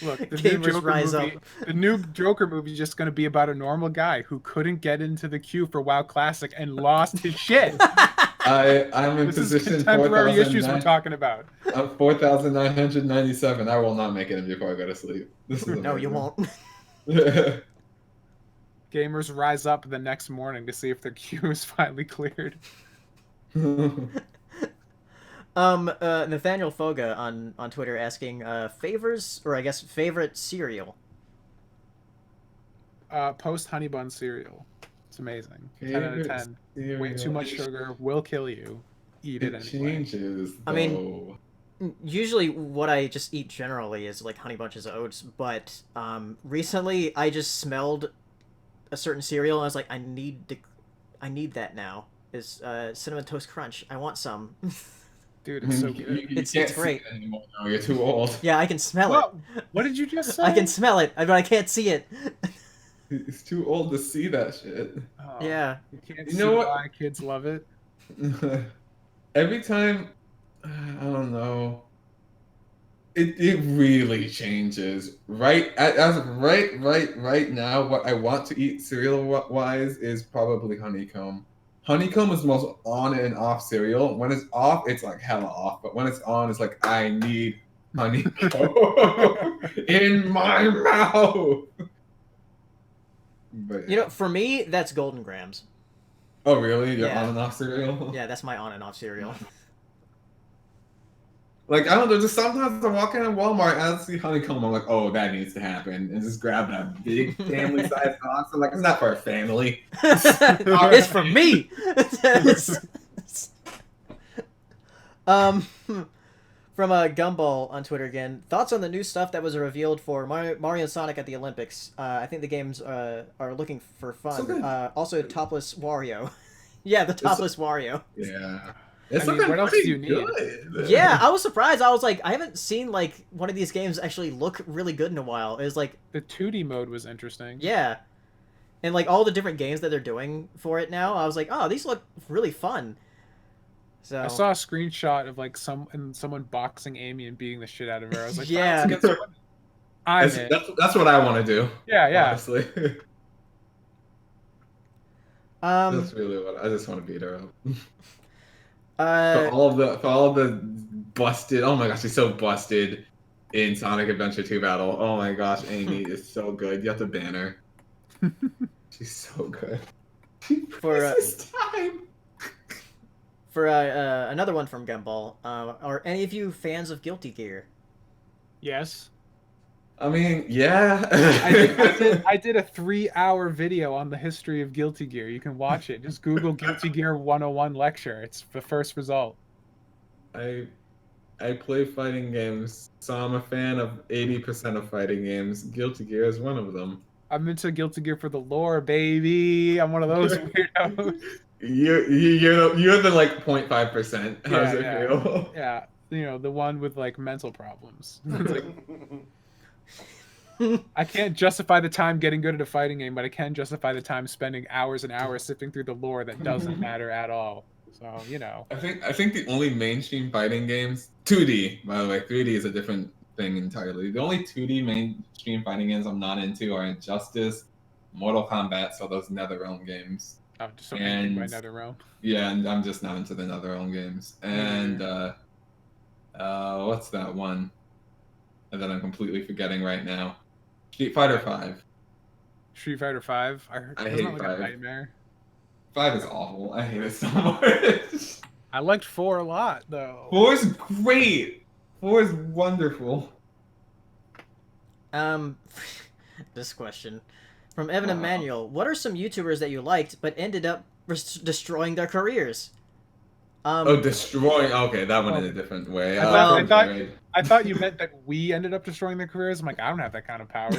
S2: Look,
S1: Gamers
S2: the new Joker movie is just going to be about a normal guy who couldn't get into the queue for WoW Classic and lost his shit.
S3: I'm in
S2: This
S3: position
S2: is contemporary issues we're talking about.
S3: 4,997. I will not make it in before I go to sleep. This is
S1: No, you won't.
S2: Gamers rise up the next morning to see if their queue is finally cleared.
S1: Nathaniel Foga on Twitter asking favors, or I guess favorite cereal.
S2: Post honey bun cereal. It's amazing. 10 out of 10. Way too much sugar will kill you. Eat it anyway.
S3: Changes.
S1: I mean, usually what I just eat generally is like Honey Bunches of Oats, but recently I just smelled a certain cereal and I was like, I need that now. Is Cinnamon Toast Crunch. I want some.
S2: Dude, it's so good.
S1: It's great.
S3: It anymore. No, you're too old.
S1: Yeah, I can smell it.
S2: What did you just say?
S1: I can smell it, but I can't see it.
S3: It's too old to see that shit.
S2: Oh,
S1: yeah.
S2: You can't
S3: You
S2: see
S3: know what?
S2: why kids love it.
S3: Every time, I don't know. It really changes. Right now, what I want to eat cereal wise is probably honeycomb. Honeycomb is the most on and off cereal. When it's off, it's like hella off. But when it's on, it's like, I need honeycomb in my mouth. But,
S1: You know, for me, that's Golden Grams.
S3: oh, really? You're
S1: Yeah.
S3: on and off cereal?
S1: Yeah, that's my on and off cereal.
S3: Like, I don't know, just sometimes I walk in Walmart and I see honeycomb, I'm like, oh, that needs to happen. And just grab that big family-sized box. I'm like, it's not for a family.
S1: It's for me. From Gumball on Twitter again. Thoughts on the new stuff that was revealed for Mario and Sonic at the Olympics? I think the games are looking for fun.
S3: So good.
S1: Also, topless Wario. Yeah, the topless Wario.
S3: Yeah. It's
S2: I mean,
S3: looking
S2: what else do
S3: pretty
S2: you need?
S3: good.
S1: Yeah, I was surprised. I was like, I haven't seen like one of these games actually look really good in a while. It was like,
S2: The 2D mode was interesting.
S1: yeah, and like all the different games that they're doing for it now, I was like, oh, these look really fun. So
S2: I saw a screenshot of like someone boxing Amy and beating the shit out of her. I was like,
S1: Yeah.
S2: I'm in.
S3: That's what I want to do.
S2: Yeah.
S3: Honestly. That's really what I just want to beat her up. For all of the busted, oh my gosh, she's so busted in Sonic Adventure 2 Battle. Oh my gosh, Amy is so good. You have to ban her. She's so good.
S1: For
S3: This time.
S1: For another one from Gumball, are any of you fans of Guilty Gear?
S2: Yes.
S3: I mean, yeah.
S2: I did a 3-hour video on the history of Guilty Gear. You can watch it. Just Google Guilty Gear 101 lecture. It's the first result.
S3: I play fighting games, so I'm a fan of 80% of fighting games. Guilty Gear is one of them.
S2: I'm into Guilty Gear for the lore, baby. I'm one of those weirdos.
S3: You're the like 0.5%. How does it feel?
S2: Yeah, you know, the one with like mental problems. It's like, I can't justify the time getting good at a fighting game, but I can justify the time spending hours and hours sifting through the lore that doesn't matter at all. So, you know.
S3: I think the only mainstream fighting games, 2D, by the way, 3D is a different thing entirely. The only 2D mainstream fighting games I'm not into are Injustice, Mortal Kombat, so those NetherRealm games.
S2: I'm just so anything by NetherRealm.
S3: Yeah, and I'm just not into the NetherRealm games. And what's that one that I'm completely forgetting right now? Street Fighter V.
S2: Street Fighter V.
S3: I hate
S2: like
S3: 5.
S2: a nightmare.
S3: 5 is awful. I hate it so much.
S2: I liked 4 a lot, though.
S3: 4 is great. 4 is wonderful.
S1: This question from Evan Emanuel: what are some YouTubers that you liked but ended up destroying their careers?
S3: Destroying. Okay, that one in a different way.
S2: I thought you meant that we ended up destroying their careers. I'm like, I don't have that kind of power.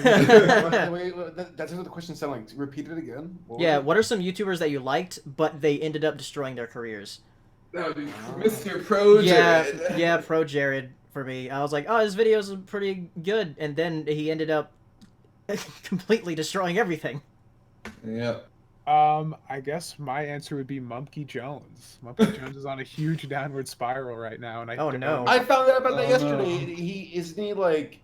S4: Wait, that's what the question sounded like. Repeat it again.
S1: What are some YouTubers that you liked but they ended up destroying their careers?
S3: That would be Mr. Pro Jared.
S1: Yeah, Pro Jared for me. I was like, oh, his videos are pretty good, and then he ended up completely destroying everything.
S3: Yep.
S2: I guess my answer would be Mumpky Jones. Mumpky Jones is on a huge downward spiral right now, and I
S4: found out about that yesterday. No. Isn't he like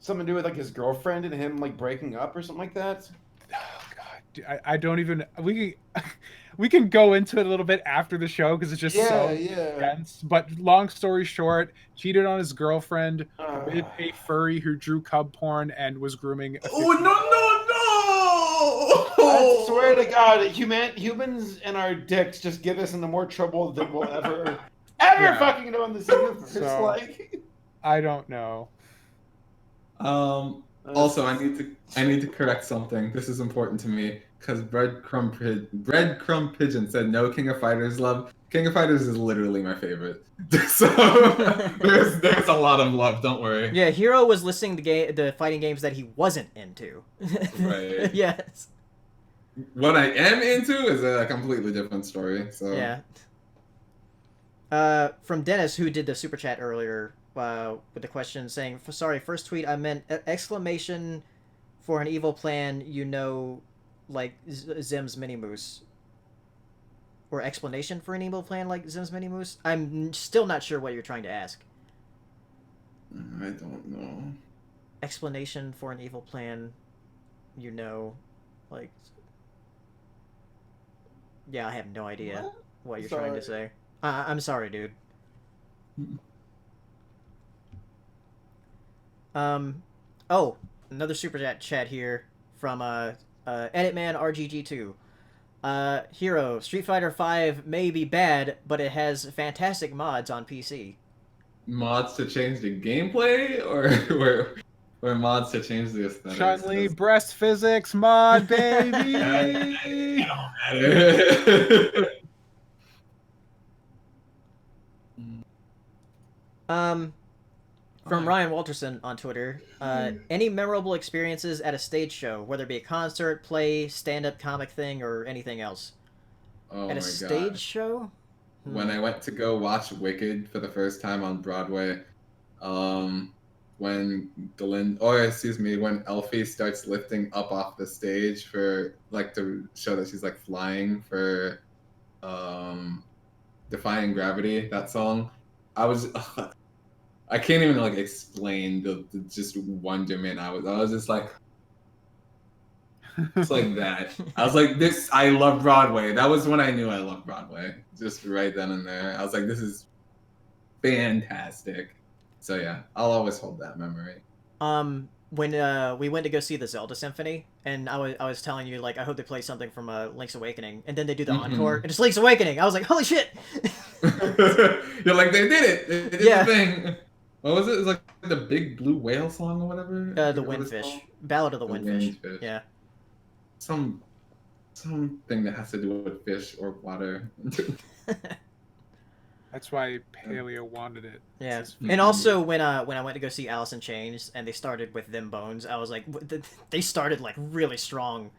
S4: something to do with like his girlfriend and him like breaking up or something like that?
S2: Oh God, I don't even. We can go into it a little bit after the show because it's just so intense. But long story short, cheated on his girlfriend with a furry who drew cub porn and was grooming.
S4: I swear to God, humans and our dicks just get us into more trouble than we'll ever fucking know in this universe.
S2: So,
S4: like,
S2: I don't know.
S3: Also, I need to correct something. This is important to me because Breadcrumb Pigeon said no King of Fighters love. King of Fighters is literally my favorite. So there's a lot of love. Don't worry.
S1: Yeah, Hero was listing the fighting games that he wasn't into.
S3: Right.
S1: Yes.
S3: What I am into is a completely different story. So
S1: yeah. From Dennis, who did the super chat earlier, with the question saying, "Sorry, first tweet I meant exclamation for an evil plan. You know, like Zim's Mini Moose." Or explanation for an evil plan like Zim's Mini Moose? I'm still not sure what you're trying to ask.
S3: I don't know.
S1: Explanation for an evil plan, you know, like... Yeah, I have no idea what you're trying to say. I'm sorry, dude. Oh, another super chat here from Editman RGG2. Hero, Street Fighter V may be bad, but it has fantastic mods on PC.
S3: Mods to change the gameplay, or mods to change the aesthetics?
S2: Chun-Li breast physics mod, baby!
S3: It don't matter.
S1: From Ryan Walterson on Twitter, any memorable experiences at a stage show, whether it be a concert, play, stand-up comic thing, or anything else?
S3: Oh
S1: at a stage show?
S3: When I went to go watch Wicked for the first time on Broadway, when Elfie starts lifting up off the stage for like to show that she's like flying for Defying Gravity, that song, I can't even like explain the just wonderment. I was just like, it's like that. I was like, I love Broadway. That was when I knew I loved Broadway. Just right then and there. I was like, this is fantastic. So yeah, I'll always hold that memory.
S1: when we went to go see the Zelda Symphony, and I was telling you like I hope they play something from Link's Awakening, and then they do the encore and it's Link's Awakening. I was like, holy shit!
S3: You're like, they did it. They did
S1: Yeah.
S3: the thing. What was it? It was like the Big Blue Whale song or whatever.
S1: The Windfish, Ballad of the Windfish. Yeah.
S3: Something that has to do with fish or water.
S2: That's why Paleo wanted it.
S1: Yeah, and also when I went to go see Alice in Chains and they started with Them Bones, I was like, they started like really strong,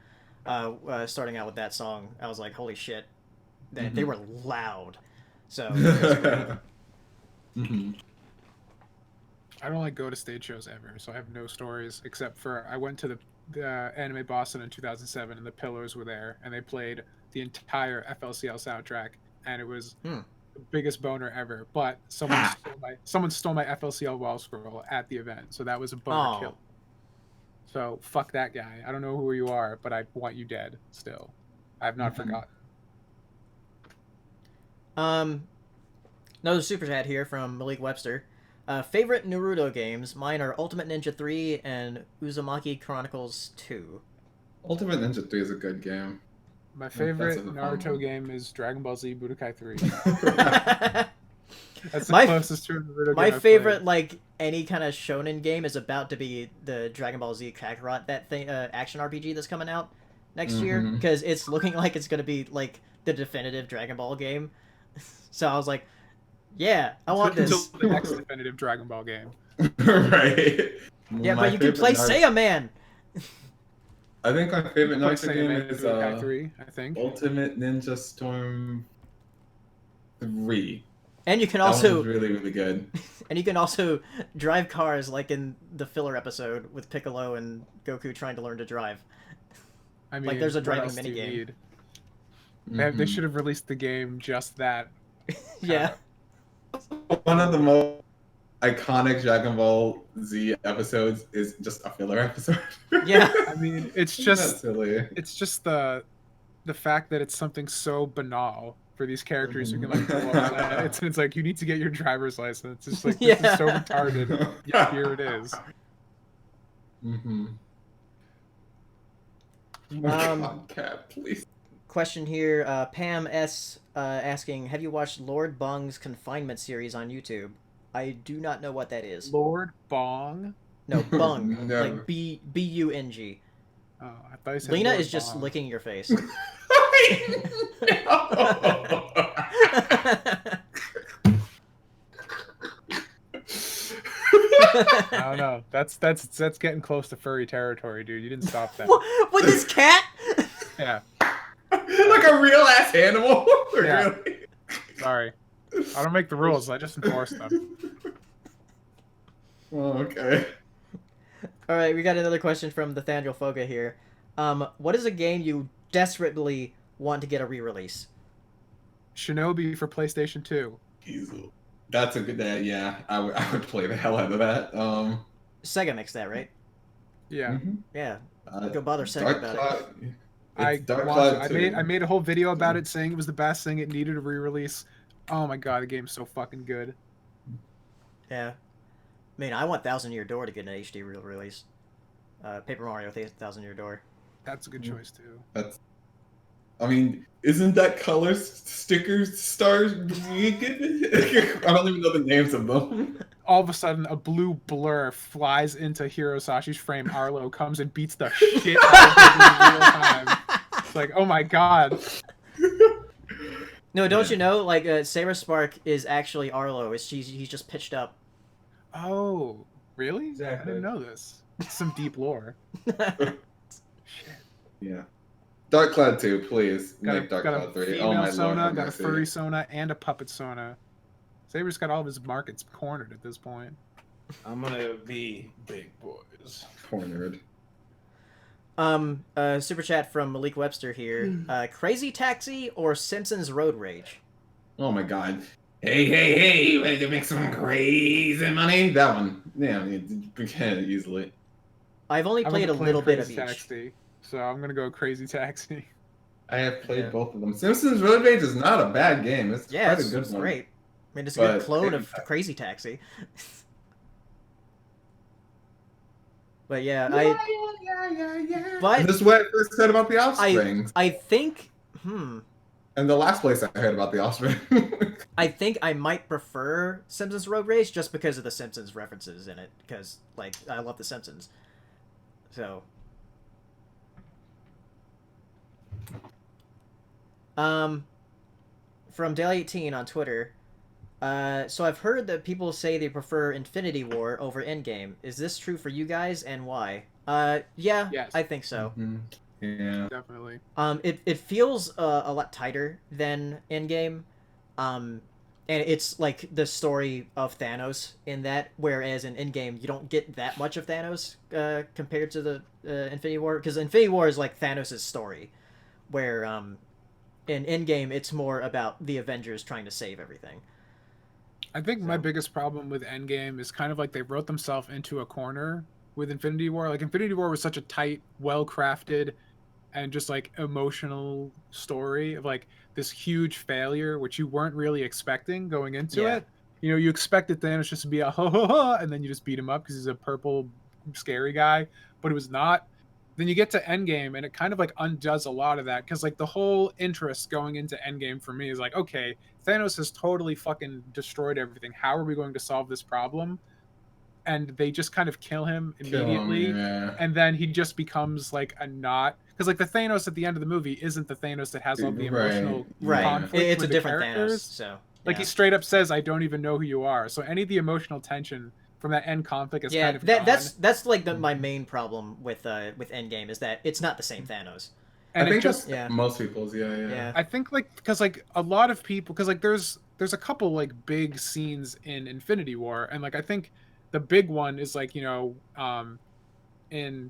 S1: starting out with that song. I was like, holy shit, they were loud. So.
S2: I don't like go to stage shows ever, so I have no stories except for I went to the Anime Boston in 2007 and the Pillars were there and they played the entire FLCL soundtrack and it was the biggest boner ever. But someone stole my FLCL wall scroll at the event, so that was a boner kill. So fuck that guy. I don't know who you are, but I want you dead. Still, I have not forgotten.
S1: Another super chat here from Malik Webster. Favorite Naruto games? Mine are Ultimate Ninja 3 and Uzumaki Chronicles 2.
S3: Ultimate Ninja 3 is a good game.
S2: My favorite Naruto game is Dragon Ball Z Budokai 3. That's the closest to a Naruto game
S1: My
S2: I've
S1: favorite,
S2: played.
S1: like, any kind of shonen game is about to be the Dragon Ball Z Kakarot, that thing, action RPG that's coming out next year, because it's looking like it's going to be, like, the definitive Dragon Ball game. So I was like, yeah, I want this.
S2: Until the next definitive Dragon Ball game.
S3: Right.
S1: Yeah, but you can play Saiyan Man.
S3: I think my favorite Naruto game is
S2: Budokai 3, I think.
S3: Ultimate Ninja Storm 3.
S1: And you can
S3: That
S1: also
S3: one's really, really good.
S1: And you can also drive cars like in the filler episode with Piccolo and Goku trying to learn to drive.
S2: I mean,
S1: like there's a
S2: what
S1: driving
S2: else do you
S1: minigame.
S2: need? They should have released the game just that.
S1: Yeah.
S3: One of the most iconic Dragon Ball Z episodes is just a filler episode.
S1: Yeah.
S2: I mean, it's
S3: That's
S2: just
S3: silly.
S2: it's just the fact that it's something so banal for these characters who can like go up. It's like you need to get your driver's license. It's like this is so retarded. Yet here it is.
S3: Cat, please.
S1: Question here, Pam S asking, have you watched Lord Bung's Confinement series on YouTube? I do not know what that is.
S2: Lord Bong?
S1: No, Bung.
S3: No.
S1: Like B-U-N-G.
S2: Oh, I thought you said
S1: Lena
S2: Lord
S1: is just
S2: Bong.
S1: licking your face.
S2: I don't know. That's getting close to furry territory, dude. You didn't stop that.
S1: With this cat?
S2: Yeah.
S3: Like a real ass animal.
S2: Yeah.
S3: Really?
S2: Sorry. I don't make the rules. I just enforce them.
S3: Oh, okay.
S1: All right, we got another question from the Thandril Foga here. What is a game you desperately want to get a re-release?
S2: Shinobi for PlayStation 2.
S3: Easel. That's a good. Yeah, I would play the hell out of that.
S1: Sega makes that, right?
S2: Yeah.
S1: Yeah. Go bother Sega about it.
S2: I made a whole video about it saying it was the best thing. It needed a re-release. Oh my god, the game's so fucking good.
S1: Yeah. I mean, I want Thousand Year Door to get an HD release. Paper Mario Thousand Year Door.
S2: That's a good choice too.
S3: I mean, isn't that color sticker stars? I don't even know the names of them.
S2: All of a sudden, a blue blur flies into Hirosashi's frame. Arlo comes and beats the shit out of him in real time. It's like, oh my god.
S1: No, don't you know? Like, Sarah Spark is actually Arlo. He's just pitched up.
S2: Oh, really?
S3: Exactly.
S2: I didn't know this. It's some deep lore. Shit.
S3: Yeah. Dark Cloud 2, please.
S2: Got
S3: Make Dark
S2: a
S3: Cloud 3.
S2: female
S3: Oh my
S2: Sona,
S3: lord.
S2: got a furry Sona, and a puppet Sona. Saber's got all of his markets cornered at this point.
S4: I'm gonna be big boys.
S3: Cornered.
S1: Super chat from Malik Webster here. Crazy Taxi or Simpsons Road Rage?
S3: Oh my god. Hey, ready to make some crazy money? That one. Yeah, I mean, you can easily.
S1: I've only
S2: I'm
S1: played a
S2: gonna play
S1: little bit of
S2: Crazy
S1: each.
S2: Taxi, so I'm gonna go Crazy Taxi.
S3: I have played
S1: Yeah.
S3: both of them. Simpsons Road Rage is not a bad game. It's
S1: Yeah,
S3: quite a good
S1: it's
S3: one.
S1: great. I mean, it's a good
S3: But- uh, mm-hmm.
S1: clone of Crazy Taxi. But yeah,
S3: yeah.
S1: But
S3: And this is what I first said about the Offspring.
S1: I think
S3: And the last place I heard about the Offspring.
S1: I think I might prefer Simpsons Road Rage just because of the Simpsons references in it, because like I love the Simpsons. So from Dale18 on Twitter, so I've heard that people say they prefer Infinity War over Endgame. Is this true for you guys, and why? Yeah,
S2: Yes.
S1: I think so.
S3: Mm-hmm. Yeah.
S2: Definitely.
S1: It feels a lot tighter than Endgame, and it's like the story of Thanos in that, whereas in Endgame you don't get that much of Thanos compared to the Infinity War, because Infinity War is like Thanos' story, where in Endgame it's more about the Avengers trying to save everything.
S2: I think my biggest problem with Endgame is kind of like they wrote themselves into a corner with Infinity War. Like Infinity War was such a tight, well-crafted, and just like emotional story of like this huge failure, which you weren't really expecting going into it. You know, you expected Thanos just to be a ho ho ho, and then you just beat him up because he's a purple, scary guy, but it was not. Then you get to Endgame, and it kind of like undoes a lot of that, because like the whole interest going into Endgame for me is like, okay, Thanos has totally fucking destroyed everything. How are we going to solve this problem? And they just kind of kill him immediately, and then he just becomes like a not, because like the Thanos at the end of the movie isn't the Thanos that has all the emotional conflict
S1: It's a
S2: with
S1: different
S2: the characters.
S1: Thanos. So
S2: like he straight up says, "I don't even know who you are." So any of the emotional tension from that end conflict is kind of gone.
S1: that's like my main problem with Endgame, is that it's not the same Thanos.
S3: And I think just most people's yeah.
S2: I think like because like a lot of people, because like there's a couple like big scenes in Infinity War, and like I think the big one is like, you know, in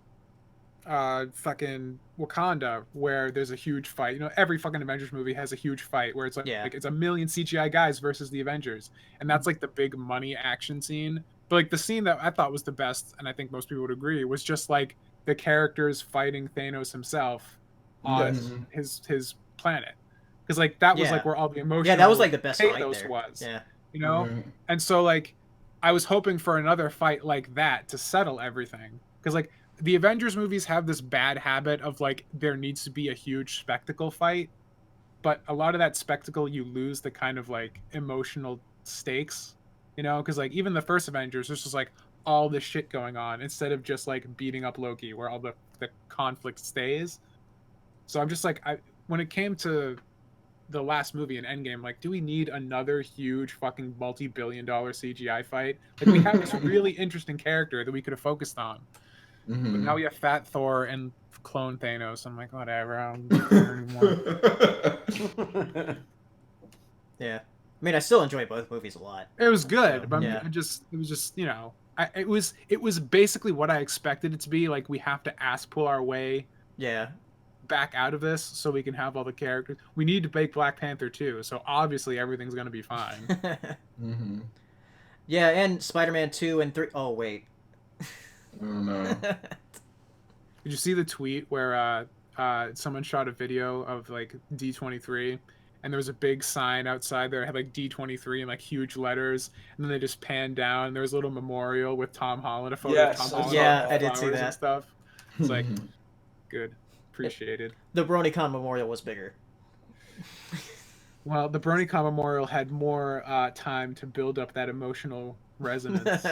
S2: fucking Wakanda, where there's a huge fight. You know, every fucking Avengers movie has a huge fight where it's like, like it's a million CGI guys versus the Avengers, and that's like the big money action scene. But like the scene that I thought was the best, and I think most people would agree, was just like the characters fighting Thanos himself on his planet, because like that was like where all the emotion
S1: that was like the best fight
S2: Thanos
S1: there.
S2: was, you know. And so like I was hoping for another fight like that to settle everything, because like the Avengers movies have this bad habit of like there needs to be a huge spectacle fight, but a lot of that spectacle you lose the kind of like emotional stakes, you know, because like even the first Avengers, there's just like all this shit going on instead of just like beating up Loki, where all the conflict stays. So I'm just like, when it came to the last movie in Endgame, like, do we need another huge fucking multi-billion-dollar CGI fight? Like, we have this really interesting character that we could have focused on, but now we have Fat Thor and clone Thanos. I'm like, whatever, I don't care anymore.
S1: Yeah, I mean, I still enjoy both movies a lot.
S2: It was good, but it was just, you know, it was basically what I expected it to be. Like, we have to pull our way back out of this so we can have all the characters. We need to make Black Panther too, so obviously everything's gonna be fine.
S1: Yeah, and Spider-Man 2 and 3. Oh wait.
S3: Oh no.
S2: Did you see the tweet where someone shot a video of like D23, and there was a big sign outside there that had like D23 in like huge letters, and then they just panned down and there was a little memorial with Tom Holland, a photo of Tom Holland.
S1: I did see that.
S2: And stuff. It's like good. Appreciated.
S1: The BronyCon memorial was bigger.
S2: Well, the BronyCon memorial had more time to build up that emotional resonance.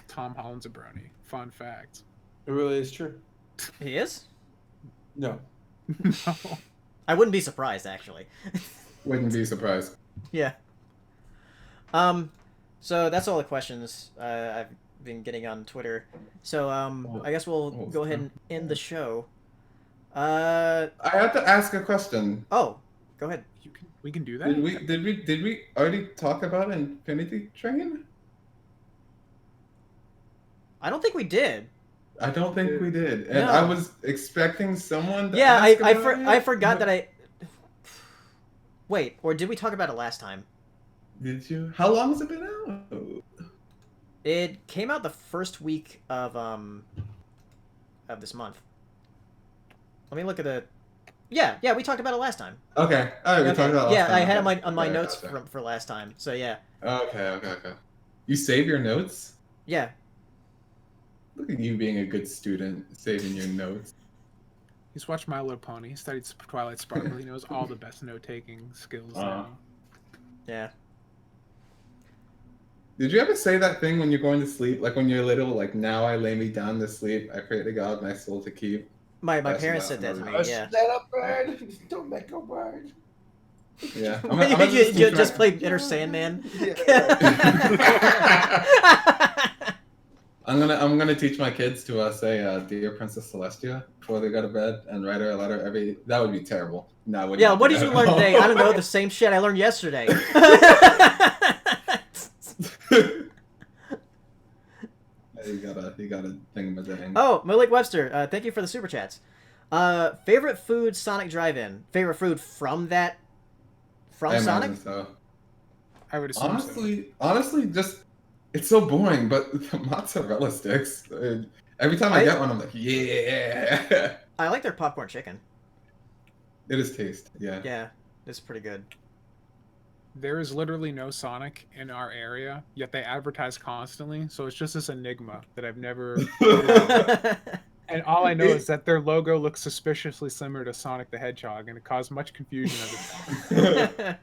S2: Tom Holland's a brony. Fun fact.
S4: It really is true.
S1: He is?
S4: No.
S2: No.
S1: I wouldn't be surprised, actually.
S3: Wouldn't be surprised.
S1: Yeah. So that's all the questions I've been getting on Twitter. So I guess we'll go ahead and end the show.
S3: I have to ask a question.
S1: Oh, go ahead.
S2: We can do that.
S3: Did we already talk about Infinity Train?
S1: I don't think we did.
S3: I don't think we did, and
S1: No.
S3: I was expecting someone to
S1: Yeah,
S3: ask
S1: I forgot that I. Wait, or did we talk about it last time?
S3: Did you? How long has it been out?
S1: It came out the first week of this month. Let me look at the. Yeah, we talked about it last time.
S3: Okay. All right, we talked about it last time.
S1: I had it on my
S3: Okay,
S1: notes
S3: gotcha.
S1: for last time. So yeah.
S3: Okay. You save your notes?
S1: Yeah.
S3: Look at you being a good student, saving your notes.
S2: He's watched My Little Pony. He studied Twilight Sparkle. He knows all the best note-taking skills now.
S1: Yeah.
S3: Did you ever say that thing when you're going to sleep? Like when you're little, like, now I lay me down to sleep. I pray to God my soul to keep.
S1: My
S3: That's
S1: parents
S3: not
S1: said that to me,
S3: another-
S1: yeah.
S4: Let up, bird. Don't make a word.
S3: Yeah.
S1: You just play Inner Sandman?
S3: I'm gonna teach my kids to say "Dear Princess Celestia" before they go to bed and write her a letter every. That would be terrible. No, I wouldn't
S1: Yeah,
S3: do
S1: what did
S3: that
S1: you
S3: at
S1: learn
S3: all.
S1: today? I don't know, the same shit I learned yesterday.
S3: You got a thing with that.
S1: Oh, Malik Webster, thank you for the super chats. Favorite food Sonic Drive-In? Favorite food from
S3: I
S1: Sonic?
S3: imagine so.
S2: I would assume
S3: Honestly, just it's so boring. But the mozzarella sticks. Every time I get one, I'm like, yeah.
S1: I like their popcorn chicken.
S3: It is taste. Yeah.
S1: Yeah, it's pretty good.
S2: There is literally no Sonic in our area, yet they advertise constantly. So it's just this enigma that I've never. And all I know is that their logo looks suspiciously similar to Sonic the Hedgehog, and it caused much confusion at the time.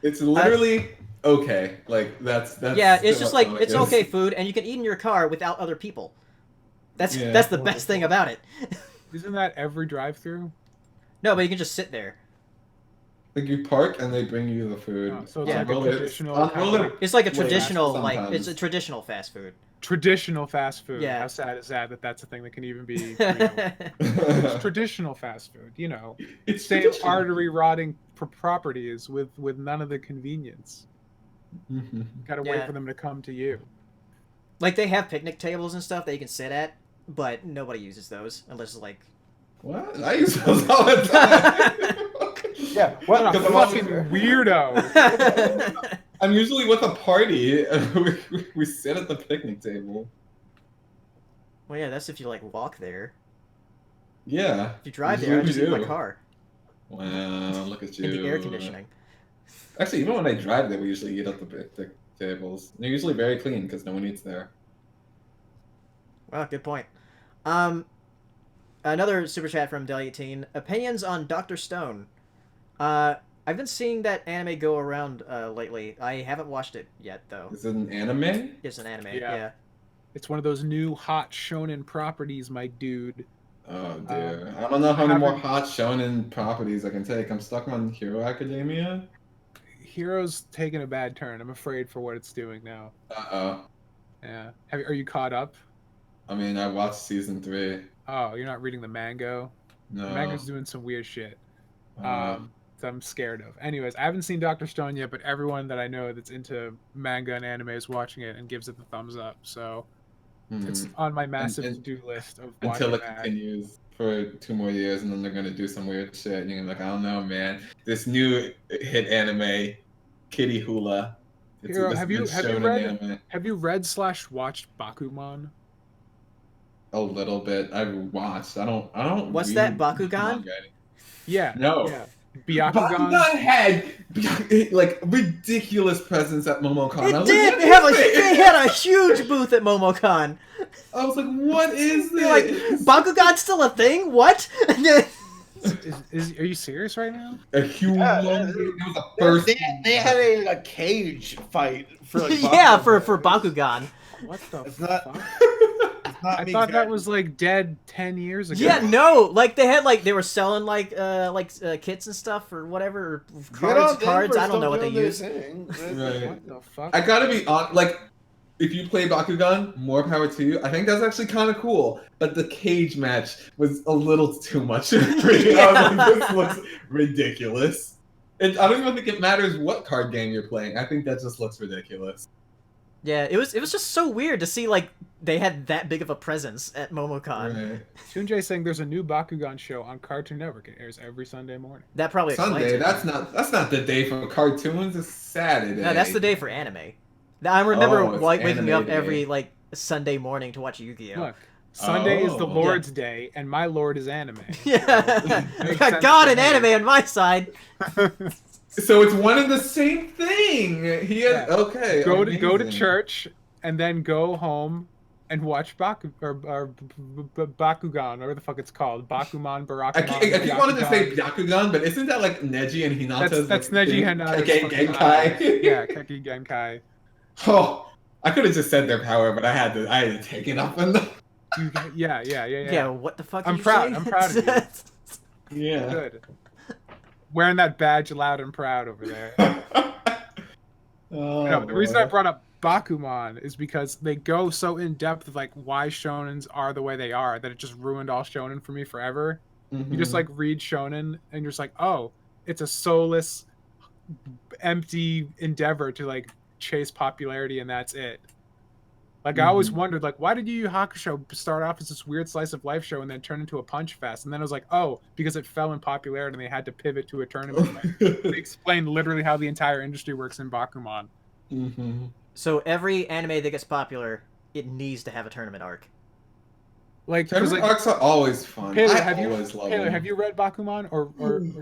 S3: It's literally okay. Like that's.
S1: Yeah, it's just like
S3: Sonic
S1: it's
S3: is.
S1: okay food, and you can eat in your car without other people. That's
S3: Yeah.
S1: the best thing about it.
S2: Isn't that every drive-through?
S1: No, but you can just sit there.
S3: Like you park and they bring you the food.
S2: Oh, so it's
S1: Yeah.
S2: like a
S3: Roll it.
S2: traditional,
S3: Roll it.
S1: It's like a
S3: Wait,
S1: traditional,
S3: sometimes.
S1: it's a traditional fast food.
S2: traditional fast food.
S1: Yeah.
S2: How sad is that that's a thing that can even be? It's traditional fast food. You know,
S3: It's
S2: same
S3: traditional.
S2: artery rotting properties with none of the convenience.
S3: Mhm.
S2: Gotta
S1: Yeah.
S2: wait for them to come to you.
S1: Like they have picnic tables and stuff that you can sit at, but nobody uses those unless it's like.
S3: What? I use those all the time.
S4: Yeah,
S2: What a
S4: because I'm also-
S2: fucking weirdo!
S3: I'm usually with a party. We sit at the picnic table.
S1: Well, yeah, that's if you like walk there.
S3: Yeah.
S1: If you drive
S3: Usually
S1: there, I
S3: we
S1: just eat in my
S3: do.
S1: car
S3: Wow, look at you.
S1: in the air conditioning.
S3: Actually, even when I drive there, we usually eat at the picnic tables. They're usually very clean because no one eats there.
S1: Well, good point. Another super chat from Del18. Opinions on Dr. Stone. I've been seeing that anime go around lately. I haven't watched it yet, though.
S3: Is it an anime?
S1: It's an anime,
S2: Yeah.
S1: yeah.
S2: It's one of those new hot shonen properties, my dude.
S3: Oh dear. I don't know how many
S2: haven't-
S3: more hot shonen properties I can take. I'm stuck on Hero Academia.
S2: Hero's taking a bad turn. I'm afraid for what it's doing now.
S3: Uh-oh.
S2: Yeah. Are you caught up?
S3: I mean, I watched season 3.
S2: Oh, you're not reading the mango?
S3: No.
S2: The mango's doing some weird shit.
S3: Uh,
S2: That I'm scared of. Anyways, I haven't seen Dr. Stone yet, but everyone that I know that's into manga and anime is watching it and gives it the thumbs up. So it's on my massive
S3: and-
S2: to-do list of
S3: until
S2: watching
S3: it
S2: that.
S3: continues for 2 more years, and then they're gonna do some weird shit. And you're gonna be like, I don't know, man. This new hit anime, Kitty Hula.
S2: Hero,
S3: this
S2: have you
S3: shonen
S2: read
S3: anime.
S2: have you read/watched Bakuman?
S3: A little bit. I've watched. I don't.
S1: What's
S3: read
S1: that, Bakugan?
S3: manga.
S2: Yeah.
S3: No.
S2: Yeah. Byakugan.
S3: Bakugan had like ridiculous presence at MomoCon. I
S1: It
S3: was
S1: did!
S3: Like,
S1: They had a huge booth at MomoCon.
S3: I was like, what is this?
S1: You're like, Bakugan's still a thing? What?
S2: Are you serious right now?
S3: a huge.
S4: Yeah,
S3: It was the first.
S4: They had a cage fight for like
S1: Yeah,
S4: Bakugan.
S1: for Bakugan.
S2: What the
S4: It's not-
S2: fuck?
S4: It's not
S2: I
S4: me
S2: thought that
S4: exactly.
S2: was like dead 10 years ago.
S1: Yeah, no, like they were selling kits and stuff or whatever,
S4: Good on
S1: cards.
S4: them
S1: I
S4: for
S1: don't know what they
S4: still doing
S1: use.
S4: their thing.
S3: Right.
S2: What the fuck?
S3: I gotta be on. Like, if you play Bakugan, more power to you. I think that's actually kind of cool. But the cage match was a little too much for me. I was like, this looks ridiculous. And I don't even think it matters what card game you're playing. I think that just looks ridiculous.
S1: Yeah, it was just so weird to see like they had that big of a presence at MomoCon.
S3: Right.
S2: Tunjay saying there's a new Bakugan show on Cartoon Network. It airs every Sunday morning.
S1: That probably explains
S3: Sunday.
S1: it.
S3: That's not the day for cartoons. It's Saturday.
S1: No, that's the day for anime. I remember
S3: Oh, it's
S1: waking up
S3: anime day.
S1: every like Sunday morning to watch Yu-Gi-Oh.
S2: Look, Sunday is the
S3: Oh.
S2: Lord's Day, and my Lord is anime.
S1: Yeah,
S2: Makes
S1: got
S2: sense
S1: God
S2: to
S1: and
S2: me.
S1: anime on my side.
S3: So it's one and the same thing. He had,
S2: Yeah.
S3: okay.
S2: Go to
S3: amazing.
S2: church and then go home and watch Bakugan, or whatever the fuck it's called. Bakuman,
S3: I
S2: Barakuman.
S3: keep wanted to say Byakugan, but isn't that like Neji and Hinata's?
S2: That's Neji Hinata's
S3: Genkai.
S2: Yeah, Keki Genkai.
S3: Oh, I could have just said their power, but I had to take it up.
S2: Yeah.
S1: What the fuck?
S2: I'm
S1: you
S2: proud.
S1: say?
S2: I'm proud of you.
S3: Yeah.
S2: Good. Wearing that badge loud and proud over there.
S3: Oh,
S2: The reason I brought up Bakuman is because they go so in depth of like why shonens are the way they are that it just ruined all shonen for me forever.
S3: Mm-hmm.
S2: You just like read shonen and you're just like, oh, it's a soulless, empty endeavor to like chase popularity and that's it. Like I always wondered, like, why did Yu Yu Hakusho start off as this weird slice of life show and then turn into a punch fest? And then I was like, oh, because it fell in popularity and they had to pivot to a tournament. They explained literally how the entire industry works in Bakuman.
S3: Mm-hmm.
S1: So every anime that gets popular, it needs to have a tournament arc.
S2: Like,
S3: Tournament arcs are always fun.
S2: Taylor,
S3: I
S2: have
S3: always love them.
S2: you read Bakuman or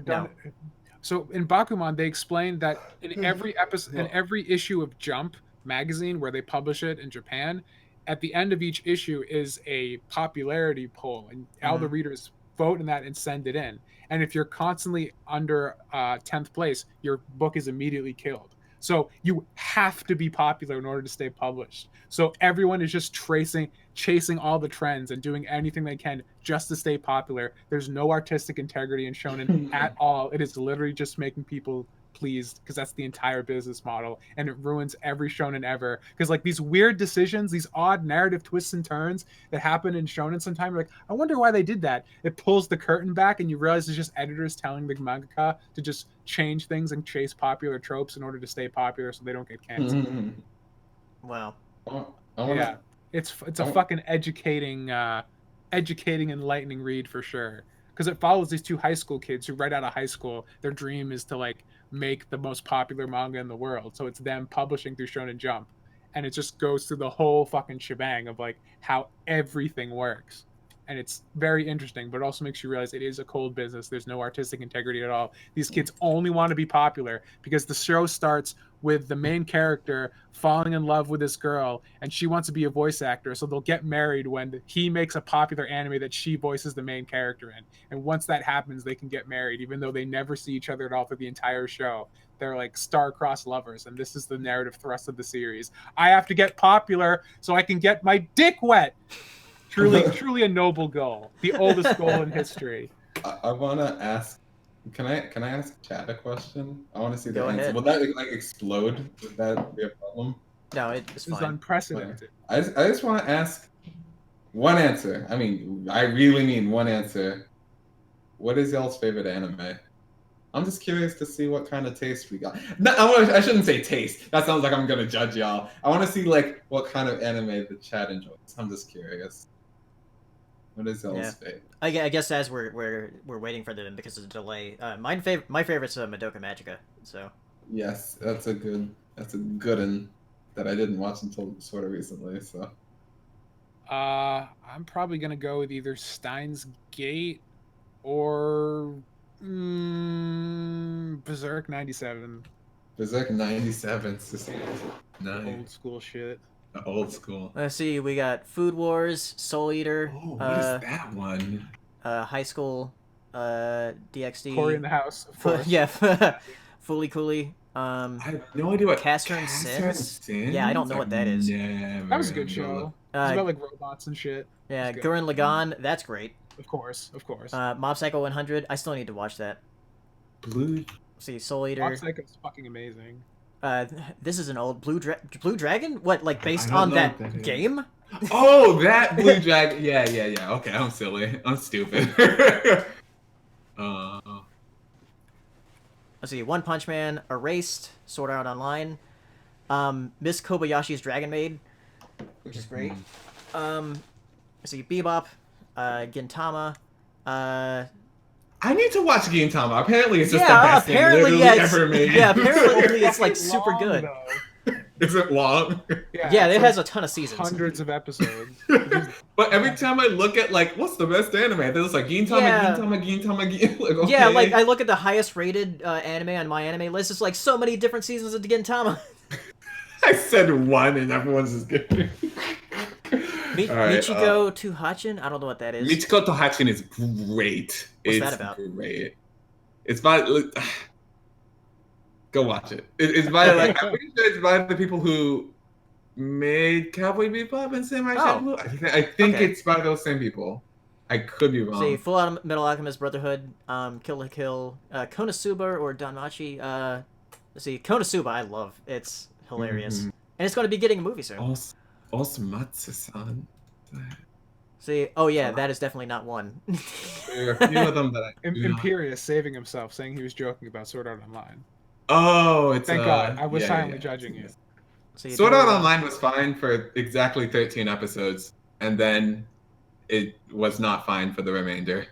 S2: done it? So in Bakuman, they explained that in every episode, in every issue of Jump magazine where they publish it in Japan, at the end of each issue is a popularity poll, and all the readers vote in that and send it in. And if you're constantly under 10th place, your book is immediately killed. So you have to be popular in order to stay published. So everyone is just chasing all the trends and doing anything they can just to stay popular. There's no artistic integrity in shonen at all. It is literally just making people pleased because that's the entire business model, and it ruins every shonen ever. Because like these weird decisions, these odd narrative twists and turns that happen in shonen sometimes, you're like, I wonder why they did that. It pulls the curtain back and you realize it's just editors telling the mangaka to just change things and chase popular tropes in order to stay popular so they don't get canceled.
S1: Wow.
S2: Yeah, it's a fucking educating, enlightening read for sure. Because it follows these two high school kids who right out of high school, their dream is to like make the most popular manga in the world. So it's them publishing through Shonen Jump, and it just goes through the whole fucking shebang of like how everything works. And it's very interesting, but it also makes you realize it is a cold business. There's no artistic integrity at all. These kids only want to be popular because the show starts with the main character falling in love with this girl, and she wants to be a voice actor. So they'll get married when he makes a popular anime that she voices the main character in. And once that happens, they can get married, even though they never see each other at all through the entire show. They're like star-crossed lovers, and this is the narrative thrust of the series. I have to get popular so I can get my dick wet. Truly a noble goal. The oldest goal in history.
S3: I want to ask. Can I ask Chad a question? I want to see the
S1: Go
S3: answer.
S1: ahead.
S3: Will that like explode? Would that be a problem?
S1: No, it's
S2: It's
S1: fine.
S2: unprecedented.
S3: I just want to ask one answer. I mean, I really mean one answer. What is y'all's favorite anime? I'm just curious to see what kind of taste we got. No, I shouldn't say taste. That sounds like I'm gonna judge y'all. I want to see like what kind of anime the Chad enjoys. I'm just curious. What is y'all's favorite?
S1: I guess as we're waiting for them because of the delay. My favorite's Madoka Magica. So.
S3: Yes, that's a good one that I didn't watch until sort of recently. So.
S2: I'm probably gonna go with either Steins Gate or Berserk 97.
S3: Berserk 97. Nice.
S2: Old school shit.
S3: Old school.
S1: Let's see. We got Food Wars, Soul Eater.
S3: Oh, what is that one?
S1: High School, DxD.
S2: Corey in the House. Of course.
S1: Yeah. Fully Cooley.
S3: I have no idea what
S1: Caster and Sins? Yeah, I don't know what that is.
S2: That was a good show. It's about like robots and shit.
S1: Yeah, Gurren Lagann. That's great.
S2: Of course.
S1: Mob Psycho 100. I still need to watch that.
S3: Blue.
S1: See, Soul Eater.
S2: Mob Psycho's fucking amazing.
S1: This is an old Blue Dragon. What, like based on that game?
S3: Oh, that Blue Dragon. Yeah. Okay, I'm silly. I'm stupid.
S1: Let's see. One Punch Man, Erased, Sword Art Online, Miss Kobayashi's Dragon Maid, which is great. Let's see. Bebop, Gintama.
S3: I need to watch Gintama. Apparently, it's just the best thing literally ever made.
S1: Yeah, apparently it's like super
S2: long,
S1: good.
S3: Is it long?
S1: Yeah, it has a ton of seasons.
S2: Hundreds of episodes.
S3: But every time I look at like, what's the best anime? There's like Gintama. Like, okay.
S1: Yeah, like I look at the highest rated anime on my anime list. It's like so many different seasons of Gintama.
S3: I said one, and everyone's just giving. All right,
S1: Michiko to Hachin? I don't know what that is.
S3: Michiko to Hachin is great.
S1: What's
S3: It's
S1: that about?
S3: great. It's by go watch it. It's by like I'm pretty sure it's by the people who made Cowboy Bebop and Samurai Champloo. I think
S1: Okay.
S3: it's by those same people. I could be wrong.
S1: See, Full Out Metal Alchemist Brotherhood, Kill la Kill, Konosuba or Danmachi. Let's see, Konosuba I love. It's hilarious.
S3: Mhm.
S1: And it's going to be getting a movie soon.
S3: Osamatsu-san.
S1: See, oh yeah, that is definitely not one.
S3: There are a few of them that I do not-
S2: Imperius saving himself, saying he was joking about Sword Art Online.
S3: Oh, it's
S2: Thank God, I was
S3: yeah,
S2: silently
S3: yeah.
S2: judging you.
S1: See,
S3: Sword
S1: there
S3: Art
S1: we go.
S3: Online was fine for exactly 13 episodes, and then it was not fine for the remainder.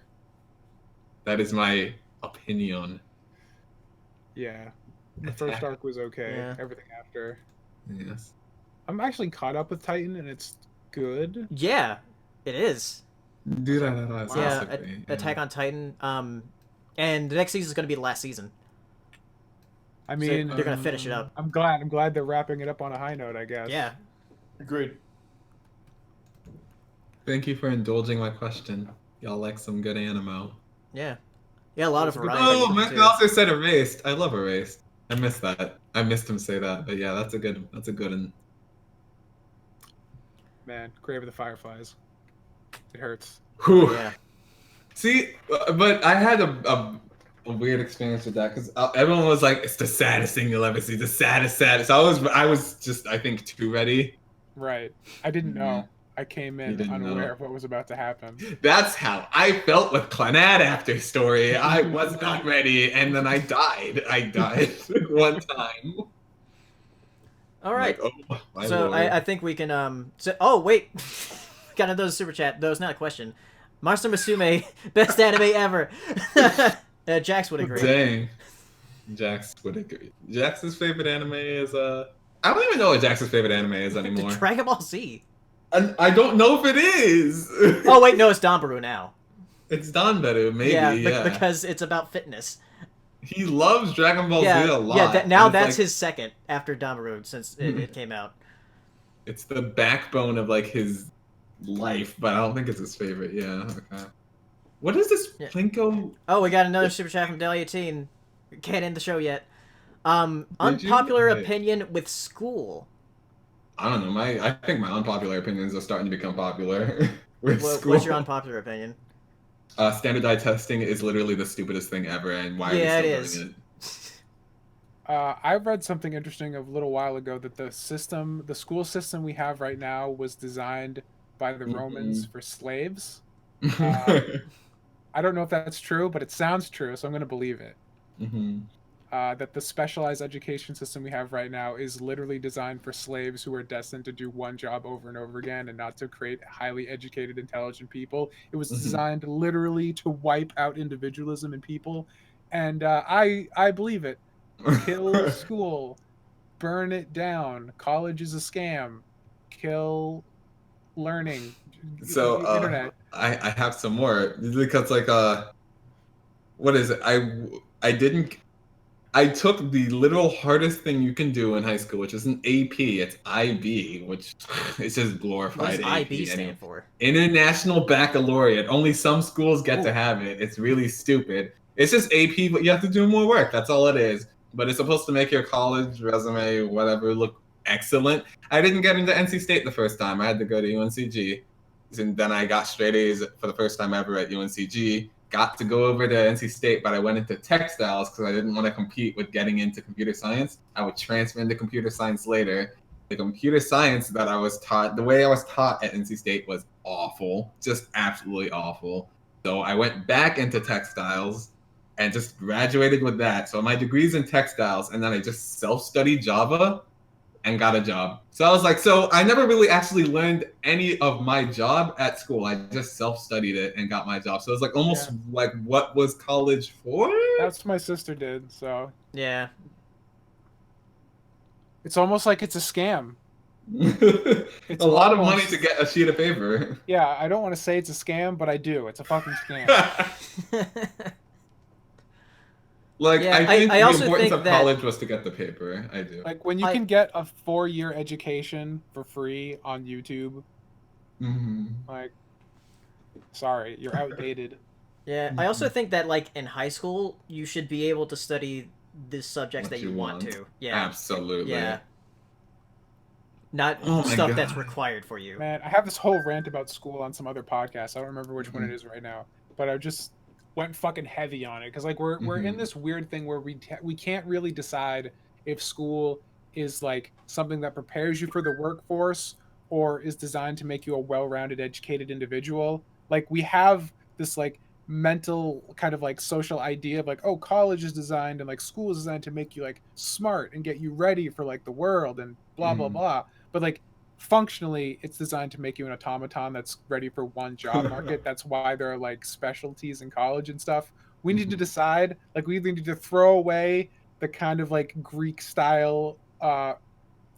S3: That is my opinion.
S2: Yeah, the first arc was okay.
S1: Yeah.
S2: Everything after.
S3: Yes.
S2: I'm actually caught up with Titan, and it's good.
S1: Yeah, it is.
S3: Yeah,
S1: Attack on Titan. And the next season is going to be the last season.
S2: I
S1: So
S2: mean,
S1: they're going to finish it up.
S2: I'm glad they're wrapping it up on a high note, I guess.
S1: Yeah.
S4: Agreed.
S3: Thank you for indulging my question. Y'all like some good anime.
S1: Yeah. Yeah, a lot of variety.
S3: Oh,
S1: too.
S3: Michael also said Erased. I love Erased. I missed that. I missed him say that. But yeah, that's a good one.
S2: Man, Grave of the Fireflies. It hurts.
S3: Whew.
S1: Yeah.
S3: See, but I had a weird experience with that because everyone was like, "It's the saddest thing you'll ever see. The saddest." I was just, I think, too ready.
S2: Right. I didn't know.
S3: Yeah.
S2: I came
S3: You
S2: in
S3: didn't
S2: unaware
S3: know.
S2: of what was about to happen.
S3: That's how I felt with Clannad after story. I was not ready, and then I died. I died one time.
S1: All right.
S3: Like, oh, my
S1: So
S3: Lord.
S1: I think we can oh wait, got another super chat. That was not a question. Monster Musume, best anime ever. Jax would agree.
S3: Dang. Jax would agree. Jax's favorite anime is I don't even know what Jax's favorite anime is anymore.
S1: Dragon Ball Z.
S3: I don't know if it is.
S1: Oh wait, no, it's Danbaru now.
S3: It's Danbaru, maybe. Yeah,
S1: because it's about fitness.
S3: He loves Dragon Ball Z a lot.
S1: Yeah, now
S3: and it's
S1: that's
S3: like,
S1: his second after Danbaru since it came out.
S3: It's the backbone of like his life, but I don't think it's his favorite. Yeah. Okay. What is this
S1: Yeah.
S3: Plinko?
S1: Oh, we got another super chat from Delia18. Can't end the show yet. Unpopular opinion with school.
S3: I don't know. I think my unpopular opinions are starting to become popular with school.
S1: What's your unpopular opinion?
S3: Standardized testing is literally the stupidest thing ever, and why are we still doing it?
S2: I read something interesting a little while ago that the school system we have right now was designed by the Romans for slaves. I don't know if that's true, but it sounds true, so I'm going to believe it. That the specialized education system we have right now is literally designed for slaves who are destined to do one job over and over again and not to create highly educated, intelligent people. It was designed literally to wipe out individualism in people, and I believe it. Kill school, burn it down. College is a scam. Kill learning.
S3: So
S2: the internet.
S3: I have some more because like what is it? I took the literal hardest thing you can do in high school, which is an AP. It's IB, which is just glorified
S1: What does
S3: AP.
S1: IB stand for?
S3: International Baccalaureate. Only some schools get to have it. It's really stupid. It's just AP, but you have to do more work. That's all it is. But it's supposed to make your college resume, whatever, look excellent. I didn't get into NC State the first time. I had to go to UNCG. And then I got straight A's for the first time ever at UNCG. Got to go over to NC State, but I went into textiles because I didn't want to compete with getting into computer science. I would transfer into computer science later. The computer science that I was taught, the way I was taught at NC State was awful, just absolutely awful. So I went back into textiles and just graduated with that. So my degree's in textiles, and then I just self-studied Java and got a job. So I was like, so I never really actually learned any of my job at school. I just self-studied it and got my job. So it was like almost like what was college for?
S2: That's what my sister did, so.
S1: Yeah.
S2: It's almost like it's a scam.
S3: It's a lot of money to get a sheet of paper.
S2: Yeah, I don't want to say it's a scam, but I do. It's a fucking scam.
S3: Like,
S1: Yeah,
S3: I think
S1: I
S3: the
S1: also
S3: importance
S1: think
S3: of
S1: that-
S3: college was to get the paper. I do.
S2: Like when you can get a 4-year education for free on YouTube,
S3: hmm
S2: like, sorry, you're outdated.
S1: Yeah, I also think that like in high school, you should be able to study the subjects
S3: What
S1: that you
S3: you
S1: want
S3: want.
S1: to. Yeah,
S3: Absolutely.
S1: yeah. Not
S3: Oh my
S1: stuff that's
S3: God.
S1: required for you.
S2: Man, I have this whole rant about school on some other podcast. I don't remember which one it
S3: Mhm.
S2: is right now, but I just went fucking heavy on it because like we're in
S3: Mhm.
S2: this weird thing where we can't really decide if school is like something that prepares you for the workforce or is designed to make you a well-rounded, educated individual. Like we have this like mental kind of like social idea of like, oh, college is designed and like school is designed to make you like smart and get you ready for like the world and blah blah
S3: Mhm.
S2: blah. But like functionally it's designed to make you an automaton that's ready for one job market. That's why there are like specialties in college and stuff. We need to
S3: Mhm.
S2: decide, like we either need to throw away the kind of like Greek style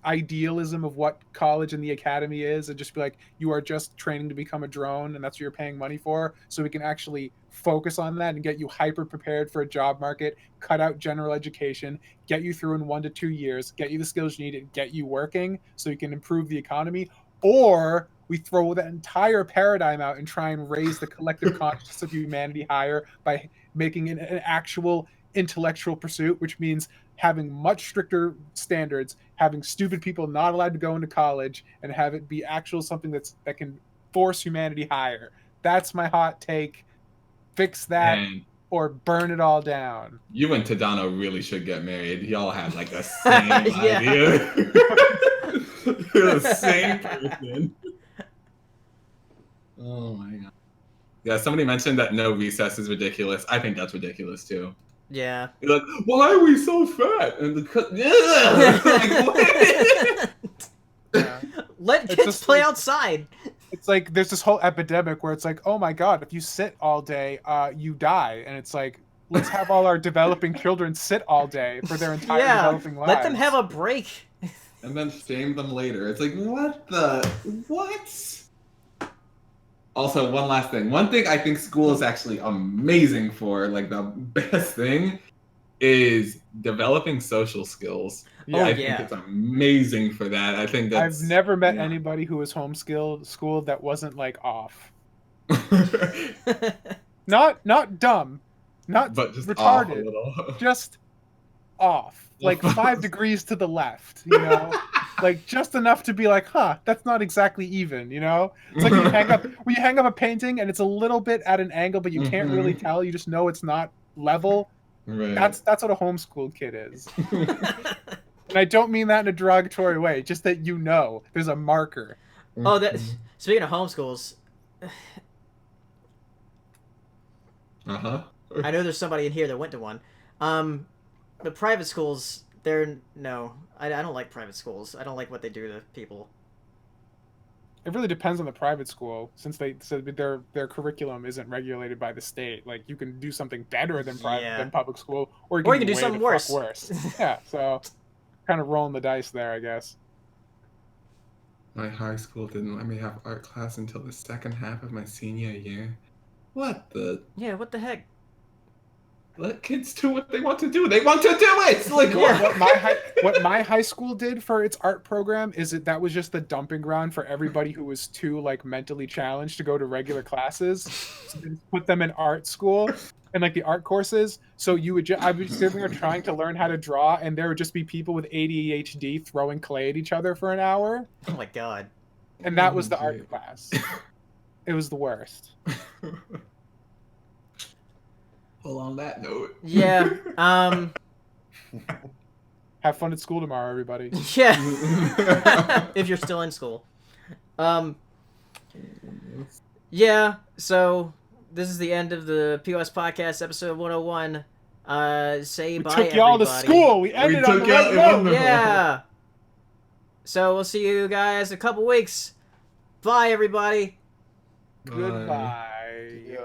S2: idealism of what college and the academy is and just be like, you are just training to become a drone and that's what you're paying money for, so we can actually focus on that and get you hyper prepared for a job market, cut out general education, get you through in 1 to 2 years, get you the skills you need and get you working so you can improve the economy. Or we throw that entire paradigm out and try and raise the collective consciousness of humanity higher by making it an actual intellectual pursuit, which means having much stricter standards, having stupid people not allowed to go into college, and have it be actual something that can force humanity higher. That's my hot take. Fix that
S3: Man,
S2: or burn it all down.
S3: you and Tadano really should get married. Y'all had like the same
S1: Yeah.
S3: idea. You're the same person. Oh my God. Yeah, somebody mentioned that no recess is ridiculous. I think that's ridiculous too.
S1: Yeah.
S3: You're like, why are we so fat? And
S2: Yeah.
S1: Let
S2: It's
S1: kids
S2: just
S1: play
S2: like-
S1: outside.
S2: It's like there's this whole epidemic where it's like, oh my god, if you sit all day, you die. And it's like, let's have all our developing children sit all day for their entire
S1: Yeah.
S2: developing lives.
S1: Let them have a break.
S3: and then shame them later. It's like, what? Also, one last thing. One thing I think school is actually amazing for, like the best thing, is developing social skills.
S2: Yeah.
S1: Oh,
S3: I
S1: yeah.
S3: think it's amazing for that. I think that's.
S2: I've never met
S3: yeah.
S2: anybody who was homeschooled that wasn't like off. Not dumb, not
S3: but just off a
S2: retarded,
S3: little.
S2: just off, like 5 degrees to the left, you know, like just enough to be like, huh, that's not exactly even, you know. It's like when you hang up a painting and it's a little bit at an angle, but you can't really tell. You just know it's not level.
S3: Right.
S2: That's what a homeschooled kid is. And I don't mean that in a derogatory way, just that you know there's a marker.
S1: Oh, that. Speaking of homeschools,
S3: Uh-huh.
S1: I know there's somebody in here that went to one. The private schools, I don't like private schools. I don't like what they do to people.
S2: It really depends on the private school, since they said their curriculum isn't regulated by the state. Like you can do something better than than public school, or you can
S1: do
S2: way
S1: something
S2: the fuck
S1: worse.
S2: Yeah, so kind of rolling the dice there, I guess.
S3: My high school didn't let me have art class until the second half of my senior year. What the?
S1: Yeah, what the heck?
S3: Let kids do what they want to do. They want to do it. Like
S1: Yeah.
S2: What my high school did for its art program is that was just the dumping ground for everybody who was too like mentally challenged to go to regular classes. So they just put them in art school and like the art courses. So I would be sitting there trying to learn how to draw, and there would just be people with ADHD throwing clay at each other for an hour,
S1: Oh my god.
S2: and that was the art class. It was the worst.
S3: Well, on that note.
S1: Yeah.
S2: Have fun at school tomorrow, everybody.
S1: Yeah. If you're still in school. Yeah, so this is the end of the POS Podcast, episode 101. Say
S2: We
S1: bye,
S2: took y'all to
S1: everybody.
S2: school. We ended on the
S3: took y'all-
S2: right note.
S1: Yeah. So we'll see you guys in a couple weeks. Bye, everybody.
S2: Goodbye.
S4: Yeah.